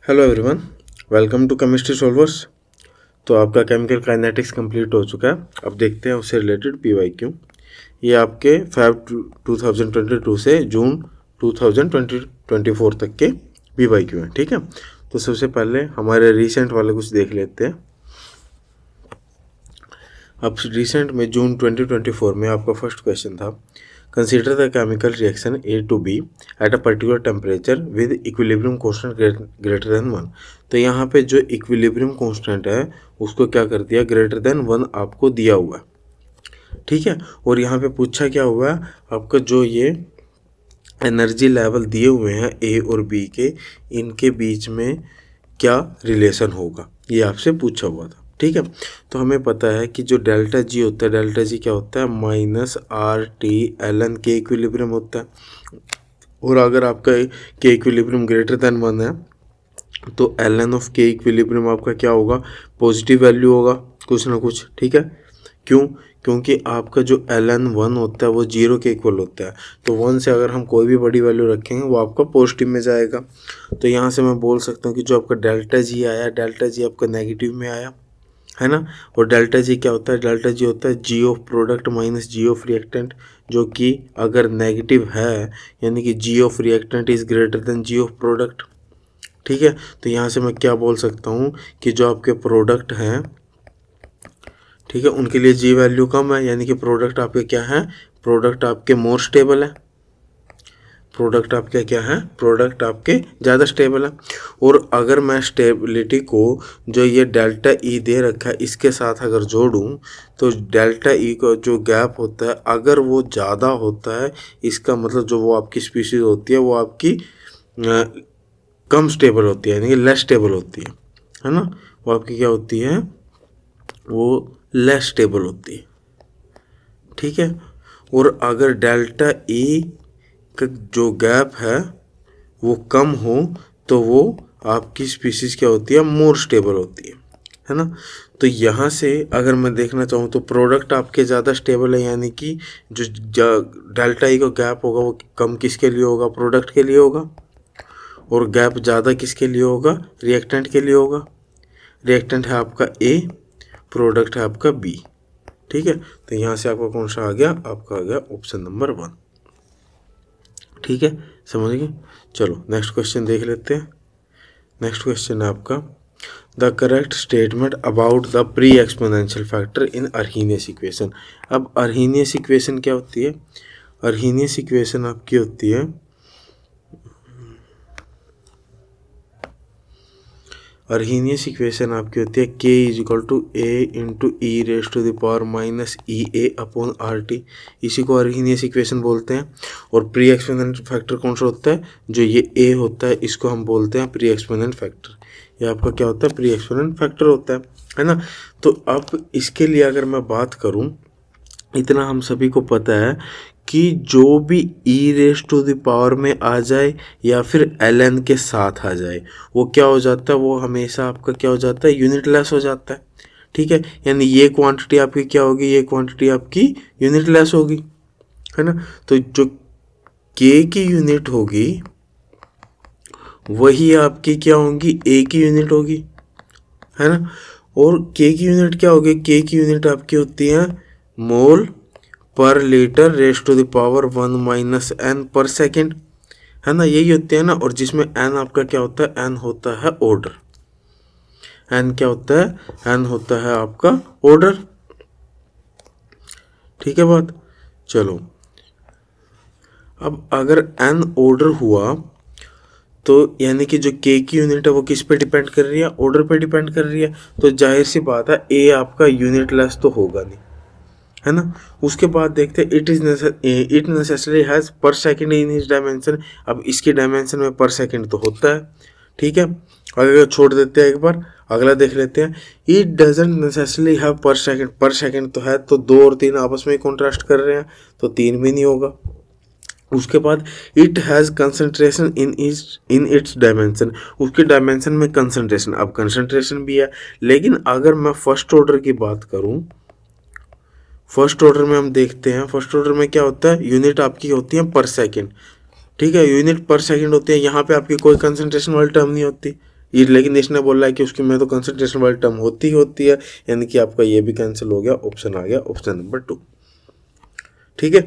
Hello everyone, welcome to chemistry solvers. तो आपका chemical kinetics complete हो चुका है। अब देखते हैं उससे रिलेटेड पीवाईक्यू। ये आपके फेब 2022 से जून 2024 तक के पीवाईक्यू हैं, ठीक है। तो सबसे पहले हमारे रिसेंट वाले कुछ देख लेते हैं। अब रिसेंट में जून 2024 में आपका फर्स्ट क्वेश्चन था, consider the chemical reaction A to B at a particular temperature with equilibrium constant greater than 1। तो यहाँ पे जो इक्विलिब्रियम कांस्टेंट है उसको क्या कर दिया, ग्रेटर देन 1 आपको दिया हुआ है, ठीक है। और यहाँ पे पूछा क्या हुआ है, आपका जो ये एनर्जी लेवल दिए हुए हैं A और B के, इनके बीच में क्या रिलेशन होगा, ये आपसे पूछा हुआ था, ठीक है। तो हमें पता है कि जो डेल्टा जी होता है, डेल्टा जी क्या होता है, -RT/ln के इक्विलिब्रियम होता है। और अगर आपका के इक्विलिब्रियम ग्रेटर देन 1 है तो ln ऑफ के इक्विलिब्रियम आपका क्या होगा, पॉजिटिव वैल्यू होगा कुछ ना कुछ, ठीक है। क्यों? क्योंकि आपका जो ln 1 होता है वो 0 के इक्वल होता है। तो 1 से अगर हम कोई भी बड़ी वैल्यू रखेंगे वो आपका पॉजिटिव में जाएगा। तो यहाँ से मैं बोल सकता हूँ कि जो आपका डेल्टा जी आया, डेल्टा जी आपका नेगेटिव में आया, है ना। और डेल्टा जी क्या होता है, डेल्टा जी होता है G of product minus G of reactant, जो कि अगर नेगेटिव है यानी कि G of reactant is greater than G of product, ठीक है। तो यहाँ से मैं क्या बोल सकता हूँ कि जो आपके प्रोडक्ट हैं, ठीक है, उनके लिए जी वैल्यू कम है, यानी कि प्रोडक्ट आपके क्या है, प्रोडक्ट आपके मोर स्टेबल है, प्रोडक्ट आपके क्या है, प्रोडक्ट आपके ज़्यादा स्टेबल है। और अगर मैं स्टेबिलिटी को जो ये डेल्टा ई दे रखा है इसके साथ अगर जोड़ूं तो डेल्टा ई का जो गैप होता है अगर वो ज़्यादा होता है, इसका मतलब जो वो आपकी स्पीशीज़ होती है वो आपकी कम स्टेबल होती है, यानी कि लेस स्टेबल होती है ना। वो आपकी क्या होती है, वो लेस स्टेबल होती है, ठीक है। और अगर डेल्टा ई का जो गैप है वो कम हो तो वो आपकी स्पीशीज़ क्या होती है, मोर स्टेबल होती है ना। तो यहाँ से अगर मैं देखना चाहूँ तो प्रोडक्ट आपके ज़्यादा स्टेबल है, यानी कि जो डेल्टा ई का गैप होगा वो कम किसके लिए होगा, प्रोडक्ट के लिए होगा। और गैप ज़्यादा किसके लिए होगा, रिएक्टेंट के लिए होगा। रिएक्टेंट है आपका A, प्रोडक्ट है आपका B, ठीक है। तो यहाँ से आपका कौन सा आ गया, आपका आ गया ऑप्शन नंबर 1, ठीक है, समझ गए। चलो नेक्स्ट क्वेश्चन देख लेते हैं। नेक्स्ट क्वेश्चन है आपका, the correct statement about the pre exponential factor in Arrhenius equation. अब अर्हीनियस इक्वेशन क्या होती है, अर्हीनियस इक्वेशन आपकी होती है, अर्हीनियस इक्वेशन आपकी होती है k = a × e⁻−EA/RT। इसी को अर्हीनियस इक्वेशन बोलते हैं। और प्री एक्सपोनेंट फैक्टर कौन सा होता है, जो ये a होता है इसको हम बोलते हैं प्री एक्सपोनेंट फैक्टर। ये आपका क्या होता है, प्री एक्सपोनेंट फैक्टर होता है ना। तो अब इसके लिए अगर मैं बात करूँ, इतना हम सभी को पता है कि जो भी e⁻⁴ में आ जाए या फिर ln के साथ आ जाए वो क्या हो जाता है, वो हमेशा आपका क्या हो जाता है, यूनिट लेस हो जाता है, ठीक है। यानी ये क्वांटिटी आपकी क्या होगी, ये क्वांटिटी आपकी यूनिट लेस होगी, है ना। तो जो k की यूनिट होगी वही आपकी क्या होगी, a की यूनिट होगी, है ना। और k की यूनिट क्या होगी, k की यूनिट आपकी होती है मोल पर लीटर (1 - n) पर सेकेंड, है ना, यही होते हैं ना। और जिसमें n आपका क्या होता है, n होता है ऑर्डर, n क्या होता है, n होता है आपका ऑर्डर, ठीक है बात। चलो अब अगर n ऑर्डर हुआ तो यानी कि जो k की यूनिट है वो किस पे डिपेंड कर रही है, ऑर्डर पे डिपेंड कर रही है। तो जाहिर सी बात है a आपका यूनिट लेस तो होगा नहीं, है ना। उसके बाद देखते हैं इट नेसेसरी हैज़ पर सेकेंड इन हिज डायमेंशन। अब इसकी डायमेंशन में पर सेकेंड तो होता है, ठीक है। अगर छोड़ देते हैं एक बार, अगला देख लेते हैं, इट डजंट नेसेसरली हैव पर सेकेंड। पर सेकेंड तो है, तो 2 और 3 आपस में कॉन्ट्रास्ट कर रहे हैं तो 3 भी नहीं होगा। उसके बाद it has concentration in its dimension, उसके डायमेंशन में कंसंट्रेशन, अब कंसंट्रेशन भी है। लेकिन अगर मैं फर्स्ट ऑर्डर की बात करूं, फर्स्ट ऑर्डर में हम देखते हैं, फर्स्ट ऑर्डर में क्या होता है, यूनिट आपकी होती है पर सेकेंड, ठीक है, यूनिट पर सेकेंड होती है। यहाँ पे आपकी कोई कंसंट्रेशन वाली टर्म नहीं होती, ये लेकिन इसने बोला है कि उसकी में तो कंसंट्रेशन वाली टर्म होती है, यानी कि आपका ये भी कैंसिल हो गया, ऑप्शन आ गया ऑप्शन नंबर 2। ठीक है,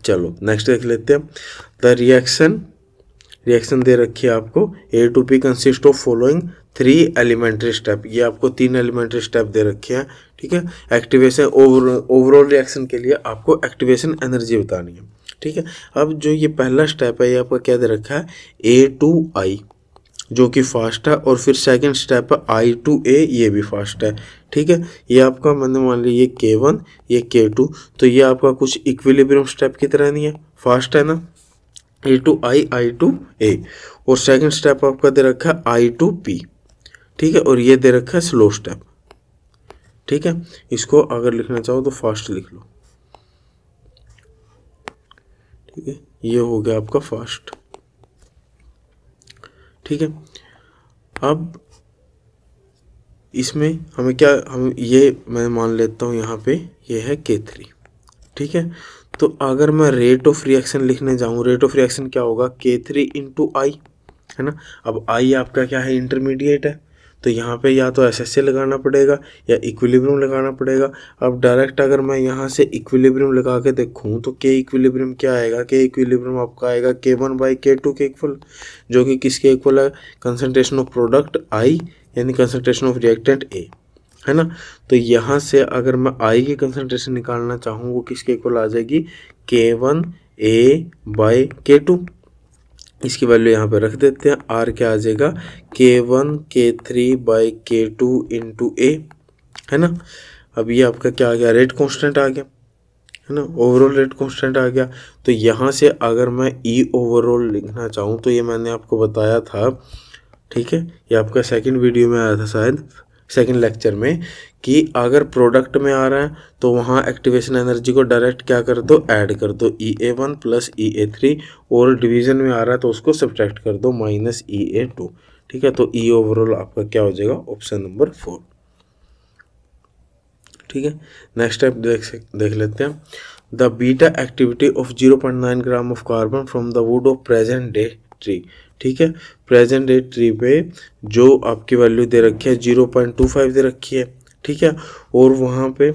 चलो नेक्स्ट देख लेते हैं। द रिएक्शन दे रखी है आपको, A2P consist of following 3 elementary step. ये आपको 3 एलिमेंट्री स्टेप दे रखे हैं। ठीक है, एक्टिवेशन ओवरऑल रिएक्शन के लिए आपको एक्टिवेशन एनर्जी बतानी है। ठीक है, अब जो ये पहला स्टेप है ये आपका क्या दे रखा है, A2I जो कि फास्ट है, और फिर सेकंड स्टेप है I2A, ये भी फास्ट है। ठीक है, ये आपका मैंने मान लिया ये K1 ये K2, तो ये आपका कुछ इक्विलिब्रियम स्टेप की तरह नहीं है, फास्ट है ना, A2I I2A, और सेकंड स्टेप आपका दे रखा है I2P। ठीक है, और ये दे रखा है स्लो स्टेप। ठीक है, इसको अगर लिखना चाहो तो फास्ट लिख लो। ठीक है, ये हो गया आपका फास्ट। ठीक है, अब इसमें हमें क्या, हम ये मैं मान लेता हूँ यहाँ पे ये है K3। ठीक है, तो अगर मैं रेट ऑफ रिएक्शन लिखने जाऊँ, रेट ऑफ रिएक्शन क्या होगा, K3 इंटू I, है ना। अब I आपका क्या है, इंटरमीडिएट है, तो यहाँ पे या तो SSA लगाना पड़ेगा या इक्विलिब्रियम लगाना पड़ेगा। अब डायरेक्ट अगर मैं यहाँ से इक्विलिब्रियम लगा के देखूँ तो K इक्विलिब्रियम क्या आएगा, K इक्विलिब्रियम आपका आएगा K1 बाई K2 के इक्वल, जो कि किसके इक्वल है, कंसंट्रेशन ऑफ प्रोडक्ट I यानी कंसंट्रेशन ऑफ रिएक्टेंट A, है ना। तो यहाँ से अगर मैं I की कंसंट्रेशन निकालना चाहूँ वो किसके इक्वल आ जाएगी, K1A बाई K2। इसकी वैल्यू यहाँ पे रख देते हैं, R क्या आ जाएगा, K1 K3 by K2 into A, है ना। अब ये आपका क्या आ गया, रेट कांस्टेंट आ गया, है ना, ओवरऑल रेट कांस्टेंट आ गया। तो यहाँ से अगर मैं E ओवरऑल लिखना चाहूँ तो ये मैंने आपको बताया था। ठीक है, ये आपका सेकंड वीडियो में आया था शायद, सेकंड लेक्चर में, कि अगर प्रोडक्ट में आ रहा है तो वहाँ एक्टिवेशन एनर्जी को डायरेक्ट क्या कर दो, ऐड कर दो, EA1 प्लस EA3, और डिवीजन में आ रहा है तो उसको सब्ट्रैक्ट कर दो, माइनस EA2। ठीक है, तो E ओवरऑल आपका क्या हो जाएगा, ऑप्शन नंबर 4। ठीक है, नेक्स्ट स्टेप देख लेते हैं। The beta activity of 0.9 gram of carbon from the wood of present day tree. ठीक है, प्रेजेंट डे ट्री पे जो आपकी वैल्यू दे रखी है 0.25 दे रखी है। ठीक है, और वहाँ पे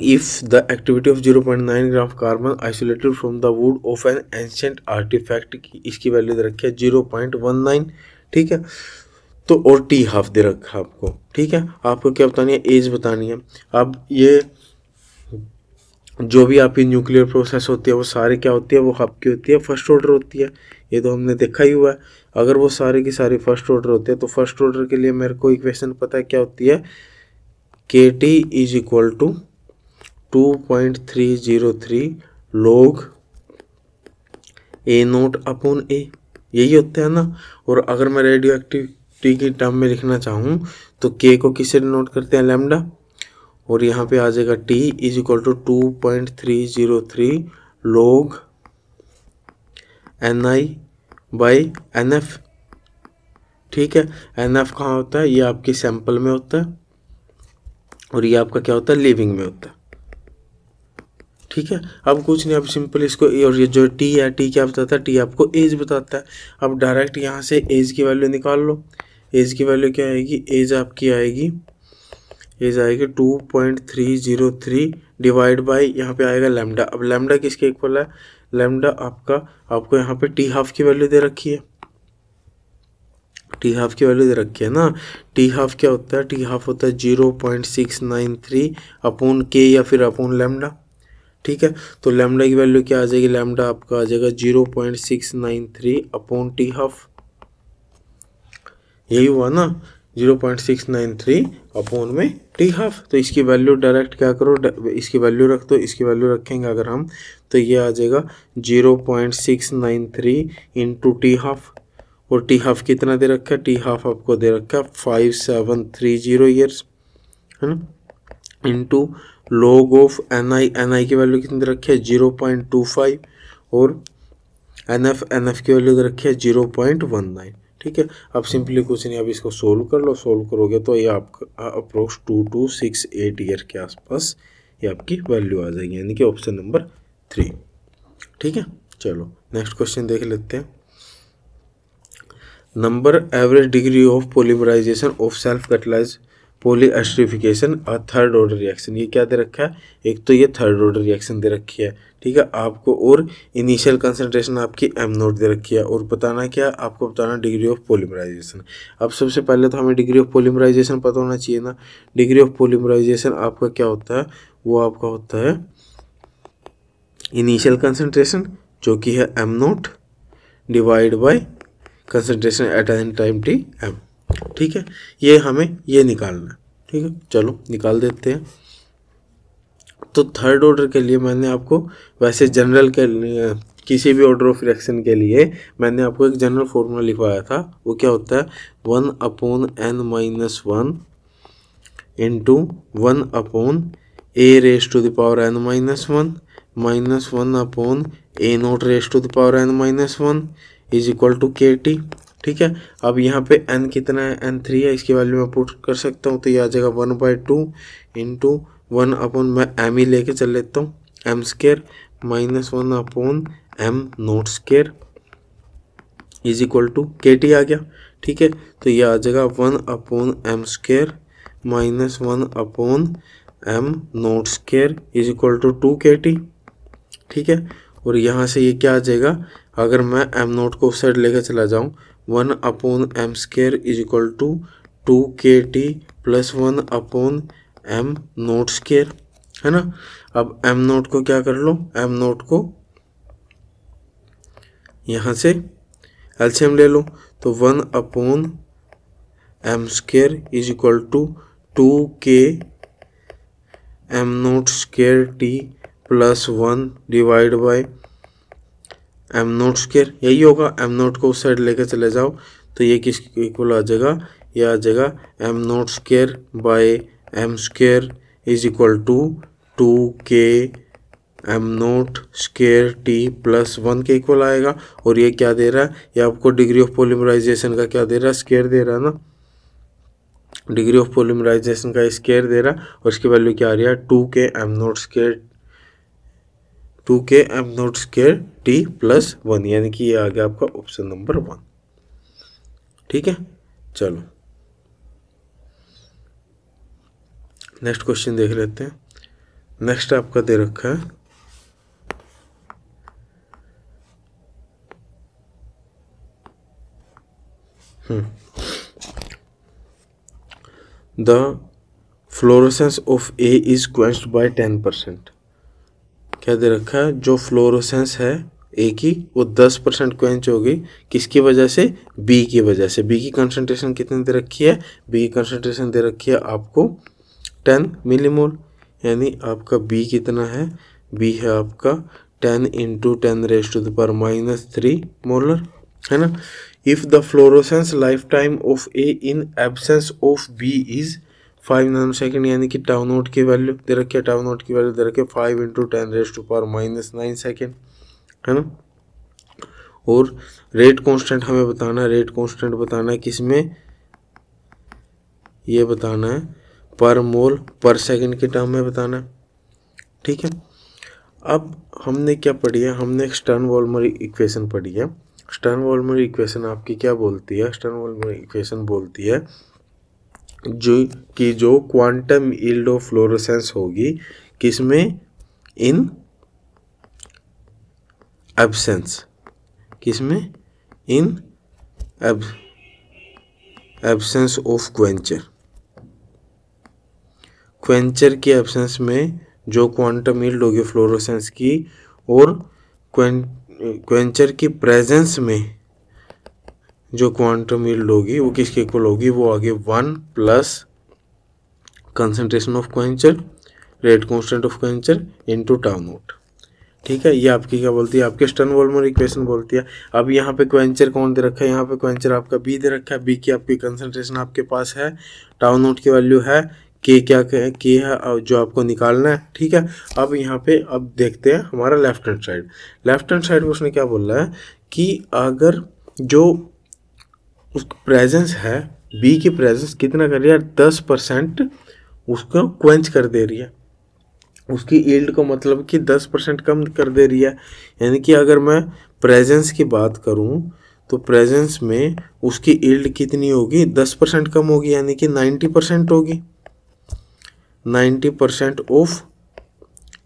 if the activity of 0.9 gram carbon isolated from the wood of an ancient artefact, इसकी वैल्यू दे रखी है 0.19। ठीक है, तो और टी हाफ दे रखा है आपको। ठीक है, आपको क्या बतानी है, एज बतानी है। अब ये जो भी आपकी न्यूक्लियर प्रोसेस होती है वो सारी क्या होती है, वो हब की होती है, फर्स्ट ऑर्डर होती है, ये तो हमने देखा ही हुआ है। अगर वो सारी की सारी फर्स्ट ऑर्डर होती है तो फर्स्ट ऑर्डर के लिए मेरे को इक्वेशन पता है क्या होती है, KT is equal to 2.303 log A0 upon A, यही होता है ना। और अगर मैं रेडियो एक्टिविटी की टर्म में लिखना चाहूँ तो K को किससे डिनोट करते हैं, लैम्डा, और यहाँ पे आ जाएगा T is equal to 2.303 log NI by NF। ठीक है, NF कहाँ होता है, ये आपकी सैंपल में होता है, और ये आपका क्या होता है, लिविंग में होता है। ठीक है, अब कुछ नहीं, अब सिंपल इसको, और ये जो T है, T क्या बताता है, T आपको एज बताता है। अब डायरेक्ट यहाँ से एज की वैल्यू निकाल लो। एज की वैल्यू क्या आएगी, एज आपकी आएगी, एज आएगी 2.303 डिवाइड बाई यहाँ पे आएगा लैम्डा। अब लैम्डा किसके इक्वल है, लैम्डा आपको यहाँ पे टी हाफ की वैल्यू दे रखी है, टी हाफ की वैल्यू दे रखी है ना। टी हाफ क्या होता है, टी हाफ होता है 0.693 अपॉन के या फिर अपॉन लैम्डा। ठीक है, तो लैम्डा की वैल्यू क्या आ जाएगी, लैम्डा आपका आ जाएगा 0.693 अपॉन टी हाफ, यही हुआ ना, 0.693 अपॉन में टी हाफ। तो इसकी वैल्यू डायरेक्ट क्या करो, इसकी वैल्यू रख दो, इसकी वैल्यू रखेंगे अगर हम तो ये आ जाएगा 0.693 इंटू टी हाफ, और टी हाफ कितना दे रखा है, टी हाफ आपको दे रखा है 5730 ईयर्स, है ना, इंटू लॉग ऑफ NI की वैल्यू कितनी दे रखी है 0.25, और NF की वैल्यू दे रखी है 0.19। ठीक है, अब सिंपली कुछ नहीं, अब इसको सोल्व कर लो, सोल्व करोगे तो ये आपका अप्रोक्स 2268 ईयर के आसपास ये आपकी वैल्यू आ जाएगी, यानी कि ऑप्शन नंबर 3। ठीक है, चलो नेक्स्ट क्वेश्चन देख लेते हैं। Number average degree of polymerization of self catalyze polyesterification और थर्ड ऑर्डर रिएक्शन, ये क्या दे रखा है, एक तो ये थर्ड ऑर्डर रिएक्शन दे रखी है, ठीक है आपको, और इनिशियल कंसंट्रेशन आपकी m0 दे रखी है, और बताना क्या, आपको बताना डिग्री ऑफ पॉलीमराइजेशन। अब सबसे पहले तो हमें डिग्री ऑफ पॉलीमराइजेशन पता होना चाहिए ना। डिग्री ऑफ पॉलीमराइजेशन आपका क्या होता है, वो आपका होता है इनिशियल कंसंट्रेशन जो कि है m0 divide by concentration at an time T m, ठीक है, ये हमें ये निकालना है, ठीक है, चलो निकाल देते हैं। तो थर्ड ऑर्डर के लिए मैंने आपको वैसे जनरल के लिए किसी भी ऑर्डर ऑफ रिएक्शन के लिए मैंने आपको एक जनरल फॉर्मूला लिखवाया था, वो क्या होता है 1/n-1 into 1/a⁻n-1 minus 1/a0⁻n-1 is equal to KT, ठीक है। अब यहाँ पे n कितना है, n3 है, इसकी वैल्यू मैं पुट कर सकता हूँ, तो ये आ जाएगा 1/2 इंटू 1/ मैं m ही लेके चल लेता हूँ m² minus 1/m0² is equal to KT आ गया, ठीक है। तो ये आ जाएगा 1/m² minus 1/m0² is equal to 2KT, ठीक है। और यहाँ से ये क्या आ जाएगा, अगर मैं m0 को उस साइड लेकर चला जाऊँ 1/m² is equal to 2KT plus 1/m0², है ना। अब m0 को क्या कर लो, m0 को यहाँ से एलसीएम ले लो, तो 1/m² is equal to 2K m0²T plus 1 divide by m0², यही होगा। m0 को उस साइड लेकर चले जाओ तो ये किसके इक्वल आ जाएगा, ये आ जाएगा m0² by m² is equal to 2K m0²T plus 1 के इक्वल आएगा। और ये क्या दे रहा है, ये आपको डिग्री ऑफ पॉलीमराइजेशन का क्या दे रहा है, स्क्वायर दे रहा है ना, डिग्री ऑफ पॉलीमराइजेशन का स्क्वायर दे रहा है, और इसकी वैल्यू क्या आ रही है 2K m0²T प्लस 1, यानी कि ये आ गया आपका ऑप्शन नंबर 1, ठीक है। चलो नेक्स्ट क्वेश्चन देख लेते हैं। नेक्स्ट आपका दे रखा है the fluorescence of A is quenched by 10%, क्या दे रखा है, जो फ्लोरोसेंस है ए की वो 10% क्वेंच होगी, किसकी वजह से, बी की वजह से। बी की कंसंट्रेशन कितनी दे रखी है, बी की कंसंट्रेशन दे रखी है आपको 10 मिलीमोल, यानी आपका बी कितना है, बी है आपका 10 इंटू 10⁻³ मोलर, है ना। If the fluorescence lifetime of A in absence of B is 5 nanosecond, यानी कि टाउ नोट की वैल्यू दे रखी है, टाउ नोट की वैल्यू दे रखी है 5 इंटू 10⁻⁹ सेकेंड, है ना। और रेट कांस्टेंट हमें बताना है, रेट कांस्टेंट बताना है किसमें, ये बताना है पर मोल पर सेकंड के टर्म में बताना है, ठीक है। अब हमने क्या पढ़ी है, हमने स्टर्न-वोल्मर इक्वेशन पढ़ी है। स्टर्न-वोल्मर इक्वेशन आपकी क्या बोलती है, स्टर्न-वोल्मर इक्वेशन बोलती है जो क्वांटम यील्ड ऑफ फ्लोरोसेंस होगी किसमें, इन एब्सेंस, किसमें, इन एब्सेंस ऑफ क्वेंचर, क्वेंचर की एब्सेंस में जो क्वांटम यील्ड होगी फ्लोरोसेंस की, और क्वेंचर की प्रेजेंस में जो क्वांटम यील्ड होगी वो किसके इक्वल होगी, वो आगे 1 plus concentration of Quencher rate constant of Quencher into tau note, ठीक है। ये आपकी क्या बोलती है, आपके स्टर्न-वोल्मर इक्वेशन बोलती है। अब यहाँ पे क्वेंचर कौन दे रखा है, यहाँ पे क्वेंचर आपका बी दे रखा है, बी की आपकी कंसंट्रेशन आपके पास है, टाउ नोट की वैल्यू है, के क्या के है जो आपको निकालना है, ठीक है। अब यहाँ पे अब देखते हैं हमारा left hand side, left hand side में उसने क्या बोल रहा है कि अगर जो उसकी प्रेजेंस है, बी की प्रेजेंस कितना कर रही है, 10% उसको क्वेंच कर दे रही है, उसकी यील्ड को मतलब कि 10% कम कर दे रही है। यानी कि अगर मैं प्रेजेंस की बात करूं तो प्रेजेंस में उसकी यील्ड कितनी होगी, 10% कम होगी, यानी कि 90% होगी, 90% ऑफ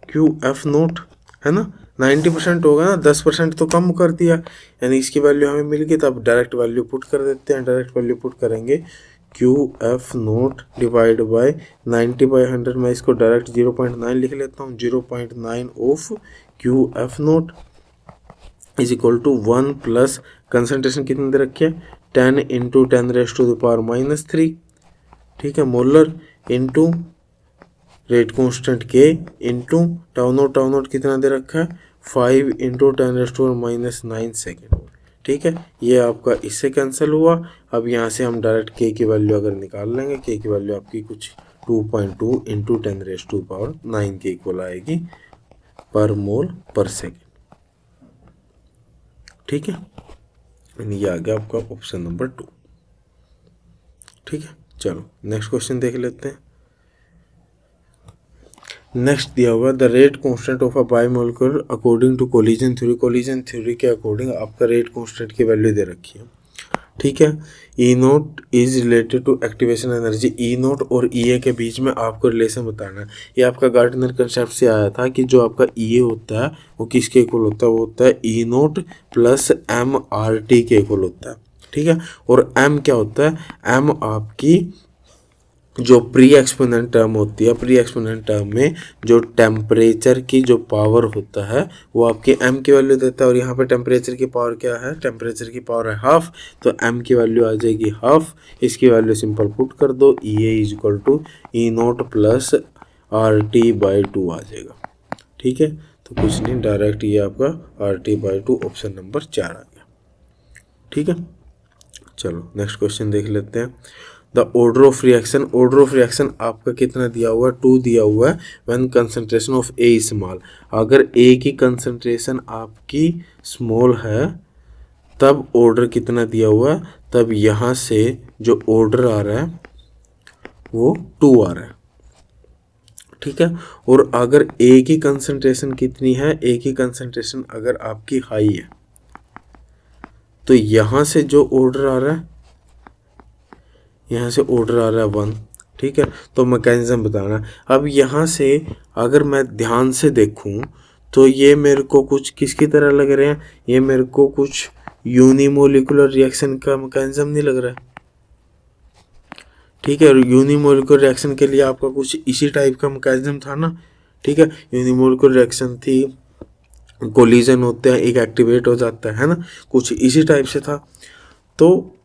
क्यू एफ नोट, है ना, 90% होगा ना, 10% तो कम कर दिया, यानी इसकी वैल्यू हमें मिल गई। तो अब डायरेक्ट वैल्यू पुट कर देते हैं, डायरेक्ट वैल्यू पुट करेंगे Q F naught divide by 90/100, मैं इसको डायरेक्ट 0.9 लिख लेता हूँ, 0.9 of Q F naught is equal to 1 plus concentration कितनी दे रखी है, 10 इंटू 10⁻⁻3, ठीक है, मोलर इंटू रेट कॉन्स्टेंट के इंटू टाउ नोट कितना दे रखा है, 5 इंटू 10⁻⁻9 सेकेंड, ठीक है। ये आपका इससे कैंसिल हुआ। अब यहाँ से हम डायरेक्ट के की वैल्यू अगर निकाल लेंगे, के की वैल्यू आपकी कुछ 2.2 इंटू 10⁻9 के इक्वल आएगी पर मोल पर सेकेंड, ठीक है। ये आ गया आपका ऑप्शन नंबर 2, ठीक है। चलो नेक्स्ट क्वेश्चन देख लेते हैं। नेक्स्ट दिया हुआ the rate constant of a biomolecule according to collision theory, collision theory के अकॉर्डिंग आपका रेट कांस्टेंट की वैल्यू दे रखी है, ठीक है। E naught is related to activation energy, E naught और ई ए के बीच में आपको रिलेशन बताना है। ये आपका गार्डनर कंसेप्ट से आया था कि जो आपका ई ए होता है वो किसके इक्वल होता है, वो होता है E naught plus M R T के इक्वल होता है, ठीक है। और एम क्या होता है, एम आपकी जो प्री एक्सपोनेंट टर्म होती है, प्री एक्सपोनेंट टर्म में जो टेम्परेचर की जो पावर होता है वो आपके m की वैल्यू देता है। और यहाँ पे टेम्परेचर की पावर क्या है, टेम्परेचर की पावर है हाफ, तो m की वैल्यू आ जाएगी हाफ। इसकी वैल्यू सिंपल पुट कर दो, E A is equal to E naught plus R T by 2 आ जाएगा, ठीक है। तो कुछ नहीं, डायरेक्ट ये आपका R T by 2 option number 4 आ गया, ठीक है। चलो नेक्स्ट क्वेश्चन देख लेते हैं। The order of reaction, order of reaction आपका कितना दिया हुआ है, 2 दिया हुआ है। When concentration of A small, अगर ए की कंसंट्रेशन आपकी स्मॉल है तब ऑर्डर कितना दिया हुआ है, तब यहाँ से जो ऑर्डर आ रहा है वो 2 आ रहा है, ठीक है। और अगर ए की कंसंट्रेशन कितनी है, ए की कंसंट्रेशन अगर आपकी हाई है तो यहाँ से जो ऑर्डर आ रहा है, यहाँ से ऑर्डर आ रहा है 1, ठीक है। तो मैकेनिज्म बताना। अब यहाँ से अगर मैं ध्यान से देखूँ तो ये मेरे को कुछ किसकी तरह लग रहे हैं, ये मेरे को कुछ यूनिमोलिकुलर रिएक्शन का मैकेनिज्म नहीं लग रहा है, ठीक है। यूनिमोलिकुलर रिएक्शन के लिए आपका कुछ इसी टाइप का मैकेनिज्म था ना, ठीक है। यूनिमोलिकुलर रिएक्शन थी, कोलिजन होते हैं, एक एक्टिवेट हो जाता है ना, कुछ इसी टाइप से था। तो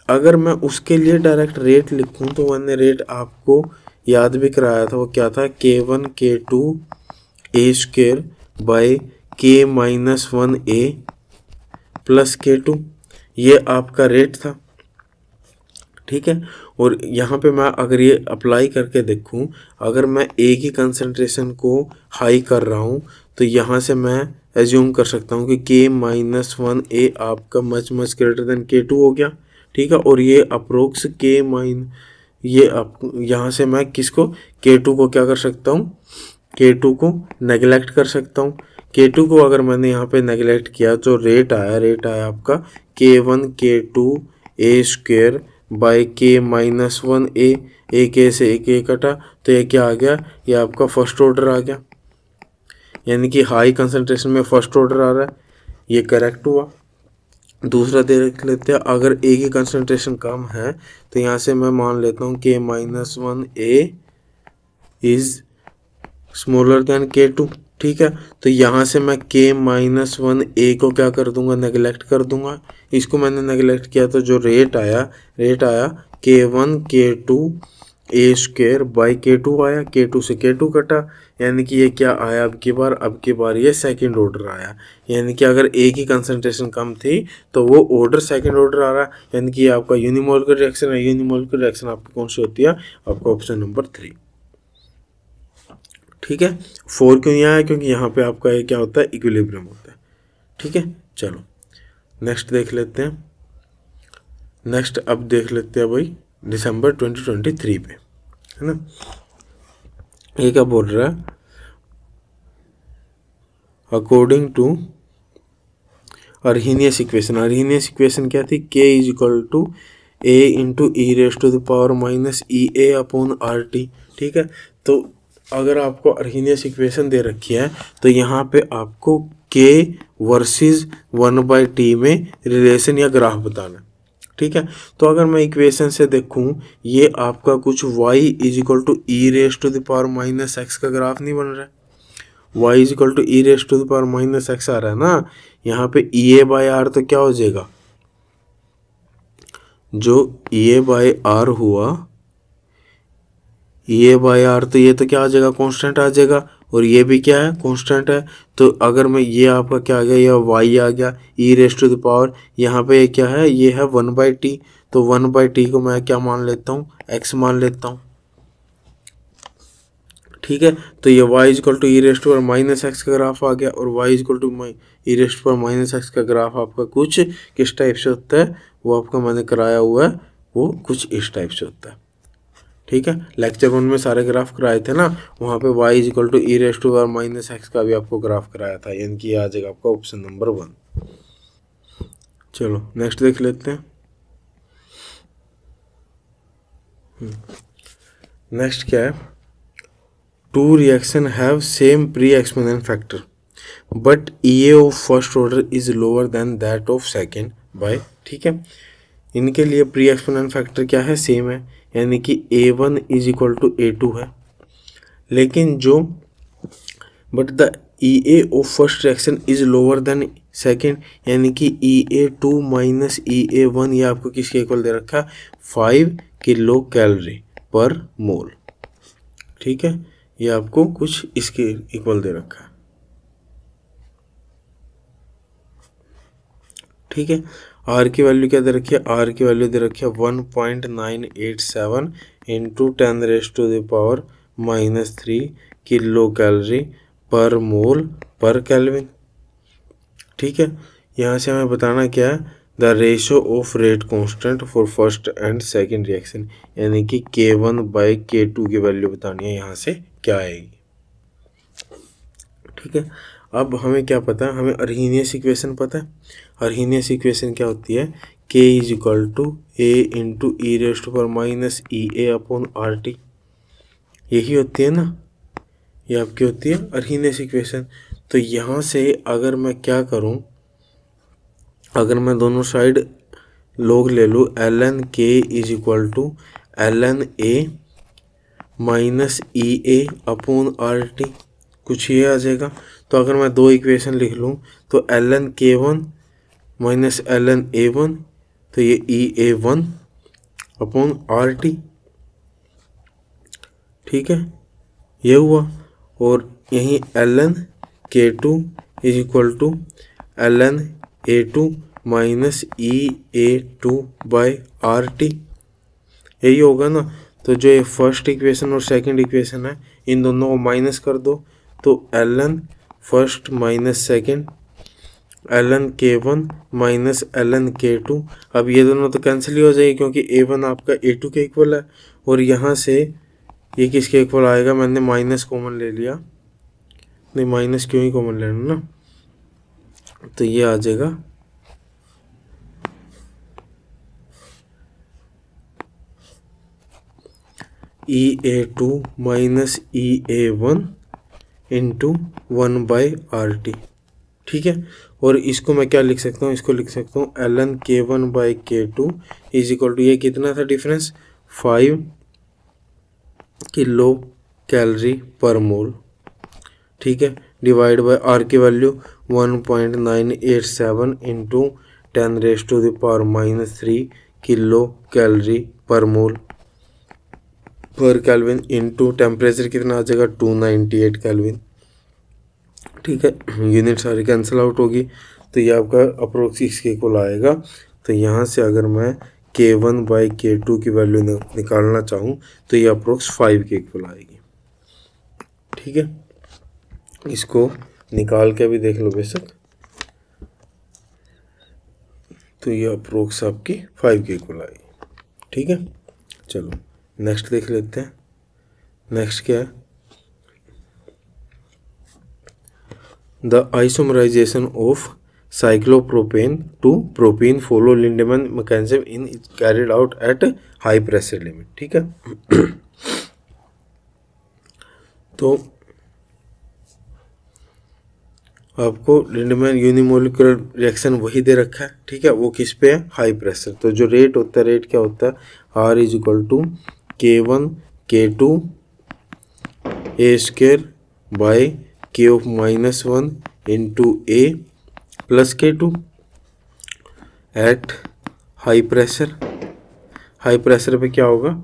अगर मैं उसके लिए डायरेक्ट रेट लिखूं तो मैंने रेट आपको याद भी कराया था, वो क्या था, K1 K2 A square by K-1 A plus K2, ये आपका रेट था, ठीक है। और यहाँ पे मैं अगर ये अप्लाई करके देखूं, अगर मैं A की कंसंट्रेशन को हाई कर रहा हूँ तो यहाँ से मैं एज्यूम कर सकता हूँ कि K-1 A आपका मच ग्रेटर देन K2 हो गया, ठीक है। और ये अप्रोक्स ये यहाँ से मैं किसको, K2 को क्या कर सकता हूँ, K2 को नेगलेक्ट कर सकता हूँ। K2 को अगर मैंने यहाँ पे नेगलेक्ट किया तो रेट आया आपका K1 K2 A square by K-1 A, एक ए से एक ए कटा तो ये क्या आ गया, ये आपका फर्स्ट ऑर्डर आ गया, यानी कि हाई कंसंट्रेशन में फर्स्ट ऑर्डर आ रहा है, ये करेक्ट हुआ। दूसरा देख लेते हैं, अगर ए की कंसंट्रेशन कम है तो यहाँ से मैं मान लेता हूँ K-1 A is smaller than K2, ठीक है। तो यहाँ से मैं K-1 A को क्या कर दूंगा, नेगलेक्ट कर दूंगा। इसको मैंने नेगलेक्ट किया तो जो रेट आया K1 K2 A square by K2 आया, K2 से K2 कटा, यानी कि ये क्या आया, अब की बार ये सेकंड ऑर्डर आया। यानी कि अगर ए की कंसंट्रेशन कम थी तो वो ऑर्डर सेकंड ऑर्डर आ रहा है, यानी कि ये आपका यूनिमोलिकुलर रिएक्शन है। यूनिमोलिकुलर रिएक्शन आपकी कौन सी होती है, आपका ऑप्शन नंबर 3, ठीक है। 4 क्यों नहीं आया, क्योंकि यहाँ पे आपका ये क्या होता है, इक्विलिब्रियम होता है, ठीक है। चलो नेक्स्ट देख लेते हैं। नेक्स्ट अब देख लेते हैं भाई दिसंबर 2023 पे, है ना। ये क्या बोल रहा है, अकॉर्डिंग टू अर्हीनियस इक्वेशन क्या थी, k is equal to a into E raise to the power minus E A upon R T. ठीक है, तो अगर आपको अर्हीनियस इक्वेशन दे रखी है तो यहाँ पे आपको k वर्सेस 1/t में रिलेशन या ग्राफ बताना है। ठीक है, तो अगर मैं इक्वेशन से देखूं, ये आपका कुछ y is equal to E raise to the power minus x का ग्राफ नहीं बन रहा है। y is equal to E raise to the power minus x आ रहा है ना, यहाँ पे ई ए बाई आर तो क्या हो जाएगा, जो ई ए बाई आर हुआ, ई ए बाई आर तो ये तो क्या आ जाएगा, कांस्टेंट आ जाएगा, और ये भी क्या है, कांस्टेंट है। तो अगर मैं ये आपका क्या आ गया, ये y आ गया ई रेस टू द पावर, यहाँ पे ये क्या है, ये है 1/t, तो 1/t को मैं क्या मान लेता हूँ, x मान लेता हूँ। ठीक है, तो ये y equal to E raise to power minus x का ग्राफ आ गया, और y equal to E raise to power minus x का ग्राफ आपका कुछ किस टाइप से होता है, वो आपका मैंने कराया हुआ है, वो कुछ इस टाइप से होता है। ठीक है, लेक्चर 1 में सारे ग्राफ कराए थे ना, वहाँ पे y is equal to E raise to power minus x का भी आपको ग्राफ कराया था, यानी कि आ जाएगा आपका ऑप्शन नंबर 1। चलो नेक्स्ट देख लेते हैं। नेक्स्ट क्या है, to reaction have same pre exponential factor but EA of first order is lower than that of second by. ठीक है, इनके लिए प्री एक्सपोनेंट फैक्टर क्या है, सेम है, यानी कि A1 is equal to A2 है, लेकिन जो but the EA of first reaction is lower then second, यानी कि EA2 माइनस EA1 ये आपको किसके इक्वल दे रखा है, 5 किलो कैलोरी पर मोल। ठीक है, ये आपको कुछ इसके इक्वल दे रखा है। ठीक है, आर की वैल्यू क्या दे रखी है, आर की वैल्यू दे रखी है 1.987 into 10 raise to the power minus 3 kilocalorie per mole पर केल्विन। ठीक है, यहाँ से हमें बताना क्या है, the ratio of rate constant for first and second reaction, यानी कि K1 बाई K2 की वैल्यू बतानी है, यहाँ से क्या आएगी। ठीक है, अब हमें क्या पता है, हमें अर्हीनियस इक्वेशन पता है। अर्हीनियस इक्वेशन क्या होती है, k is equal to a into E raise to power minus E A upon R T, यही होती है ना, ये आपकी होती है अर्हीनियस इक्वेशन। तो यहाँ से अगर मैं क्या करूँ, अगर मैं दोनों साइड लोग ले लूँ, ln k is equal to ln a minus E A upon R T, कुछ ये आ जाएगा। तो अगर मैं दो इक्वेशन लिख लूँ, तो ln k1 minus ln a1, तो ये EA1 अपॉन आर टी। ठीक है, ये हुआ, और यहीं ln k2 is equal to ln a2 minus EA2 by R T, यही होगा ना। तो जो ये फर्स्ट इक्वेशन और सेकंड इक्वेशन है, इन दोनों को माइनस कर दो, तो ln first minus second ln k1 minus ln k2, अब ये दोनों तो कैंसिल ही हो जाएगी क्योंकि a1 आपका a2 के इक्वल है, और यहाँ से ये किसके इक्वल आएगा, मैंने माइनस कॉमन ले लिया, नहीं माइनस क्यों ही कॉमन लेना ना, तो ये आ जाएगा EA2 minus EA1 into 1/RT। ठीक है, और इसको मैं क्या लिख सकता हूँ, इसको लिख सकता हूँ ln k1/k2 is equal to, ये कितना था difference, 5 kilo calorie per mole. ठीक है, डिवाइड बाय आर की value 1.987 into 10 raise to the power minus 3 kilocalorie per mole पर केल्विन, इंटू टेम्परेचर कितना आ जाएगा 298 केल्विन। ठीक है, यूनिट सारी कैंसिल आउट होगी, तो ये आपका अप्रोक्स इसके इक्वल आएगा। तो यहाँ से अगर मैं k1/k2 की वैल्यू निकालना चाहूँ तो ये अप्रोक्स 5 के इक्वल आएगी। ठीक है, इसको निकाल के भी देख लो बेशक, तो ये अप्रोक्स आपकी 5 के इक्वल आएगी। ठीक है, चलो नेक्स्ट देख लेते हैं। नेक्स्ट क्या है, the isomerisation of cyclopropane to propene follow Lindemann mechanism in carried out at high pressure limit। ठीक है। तो आपको लिंडमैन यूनिमोलिकुलर रिएक्शन वही दे रखा है। ठीक है, वो किस पे है? High pressure. तो जो रेट होता है, रेट क्या होता है? R is equal to K1 K2 A square by K of -1 into A plus K2 at high pressure. High pressure पे क्या होगा?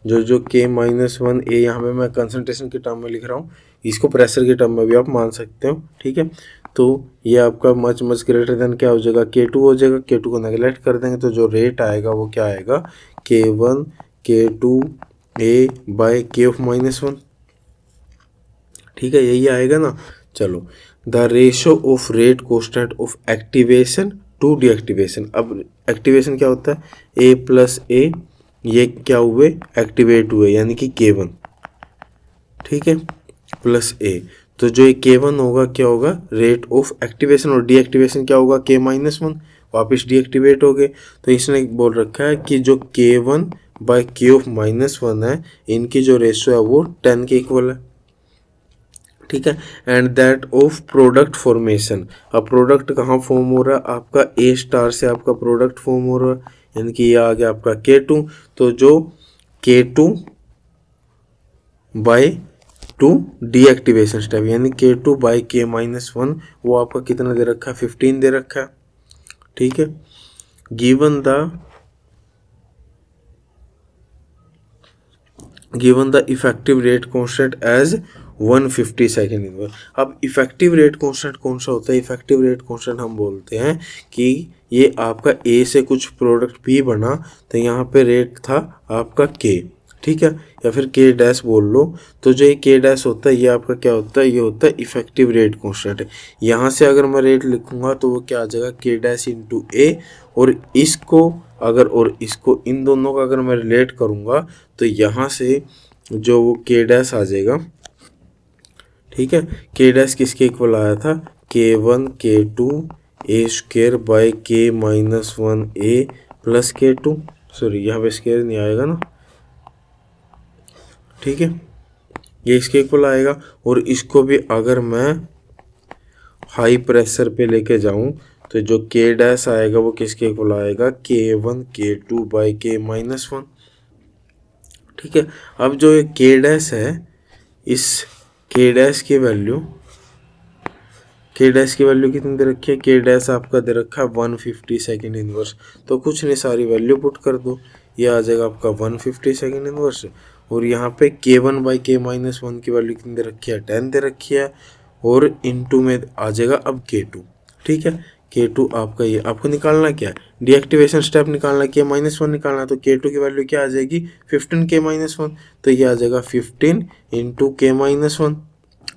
जो K-1 A यहाँ पे मैं कंसंट्रेशन के टर्म में लिख रहा हूँ, इसको प्रेशर के टर्म में भी आप मान सकते हो। ठीक है, तो ये आपका मच ग्रेटर देन क्या हो जाएगा? K2 हो जाएगा। K2 को नेगलेक्ट कर देंगे तो जो रेट आएगा वो क्या आएगा? K1 K2 A bye K of -1। ठीक है, यही आएगा ना। चलो, the ratio of rate constant of activation to deactivation. अब एक्टिवेशन क्या होता है? A प्लस A, ये क्या हुए? एक्टिवेट हुए, यानी कि K1। ठीक है, प्लस A। तो जो ये K1 होगा क्या होगा? Rate of activation. और डीएक्टिवेशन क्या होगा? K-1, वापस डीएक्टिवेट हो गए। तो इसने बोल रखा है कि जो K1 बाय K ऑफ -1 है, इनकी जो रेशियो है वो 10 के इक्वल है। ठीक है, and that of product formation. अब प्रोडक्ट कहाँ फॉर्म हो रहा है? आपका A स्टार से आपका प्रोडक्ट फॉर्म हो रहा है, यानी कि ये आ गया आपका K2। तो जो K2 बाय 2 डीएक्टिवेशन स्टेप, यानी K2 बाय K-1, वो आपका कितना दे रखा है? 15 दे रखा है। ठीक है, given the effective rate constant as 150 second inverse. अब इफेक्टिव रेट कांस्टेंट कौन सा होता है? इफेक्टिव रेट कांस्टेंट हम बोलते हैं कि ये आपका A से कुछ प्रोडक्ट B बना, तो यहाँ पे रेट था आपका K। ठीक है, या फिर K डैश बोल लो। तो जो ये K डैश होता है, ये आपका क्या होता है? ये होता है इफेक्टिव रेट कांस्टेंट है। यहाँ से अगर मैं रेट लिखूंगा तो वो क्या आ जाएगा? K dash into A। और इसको इन दोनों का अगर मैं रिलेट करूँगा तो यहाँ से जो वो K डैश आ जाएगा। ठीक है, K डैश किसके इक्वल आया था? K1 K2 A square bye K-1 A plus K2। Sorry, यहाँ पे स्क्वायर नहीं आएगा ना। ठीक है, ये इसके इक्वल आएगा। और इसको भी अगर मैं हाई प्रेशर पे लेके जाऊं तो जो K डैश आएगा वो किसके इक्वल आएगा? K1 K2 bye K-1। ठीक है, अब जो ये K डैश है, इस K डैश की वैल्यू कितनी दे रखी है? K डैश आपका दे रखा है 150 सेकेंड इनवर्स। तो कुछ नहीं, सारी वैल्यू पुट कर दो, ये आ जाएगा आपका 150 सेकेंड इनवर्स। और यहाँ पे K1 बाई K-1 की वैल्यू कितनी दे रखी है? 10 दे रखी है। और इनटू में आ जाएगा अब K2। ठीक है, K2 आपका ये आपको निकालना क्या है? डीएक्टिवेशन स्टेप निकालना, K-1 निकालना। तो K2 की वैल्यू क्या आ जाएगी? 15 K-1। तो ये आ जाएगा 15 इंटू K-1।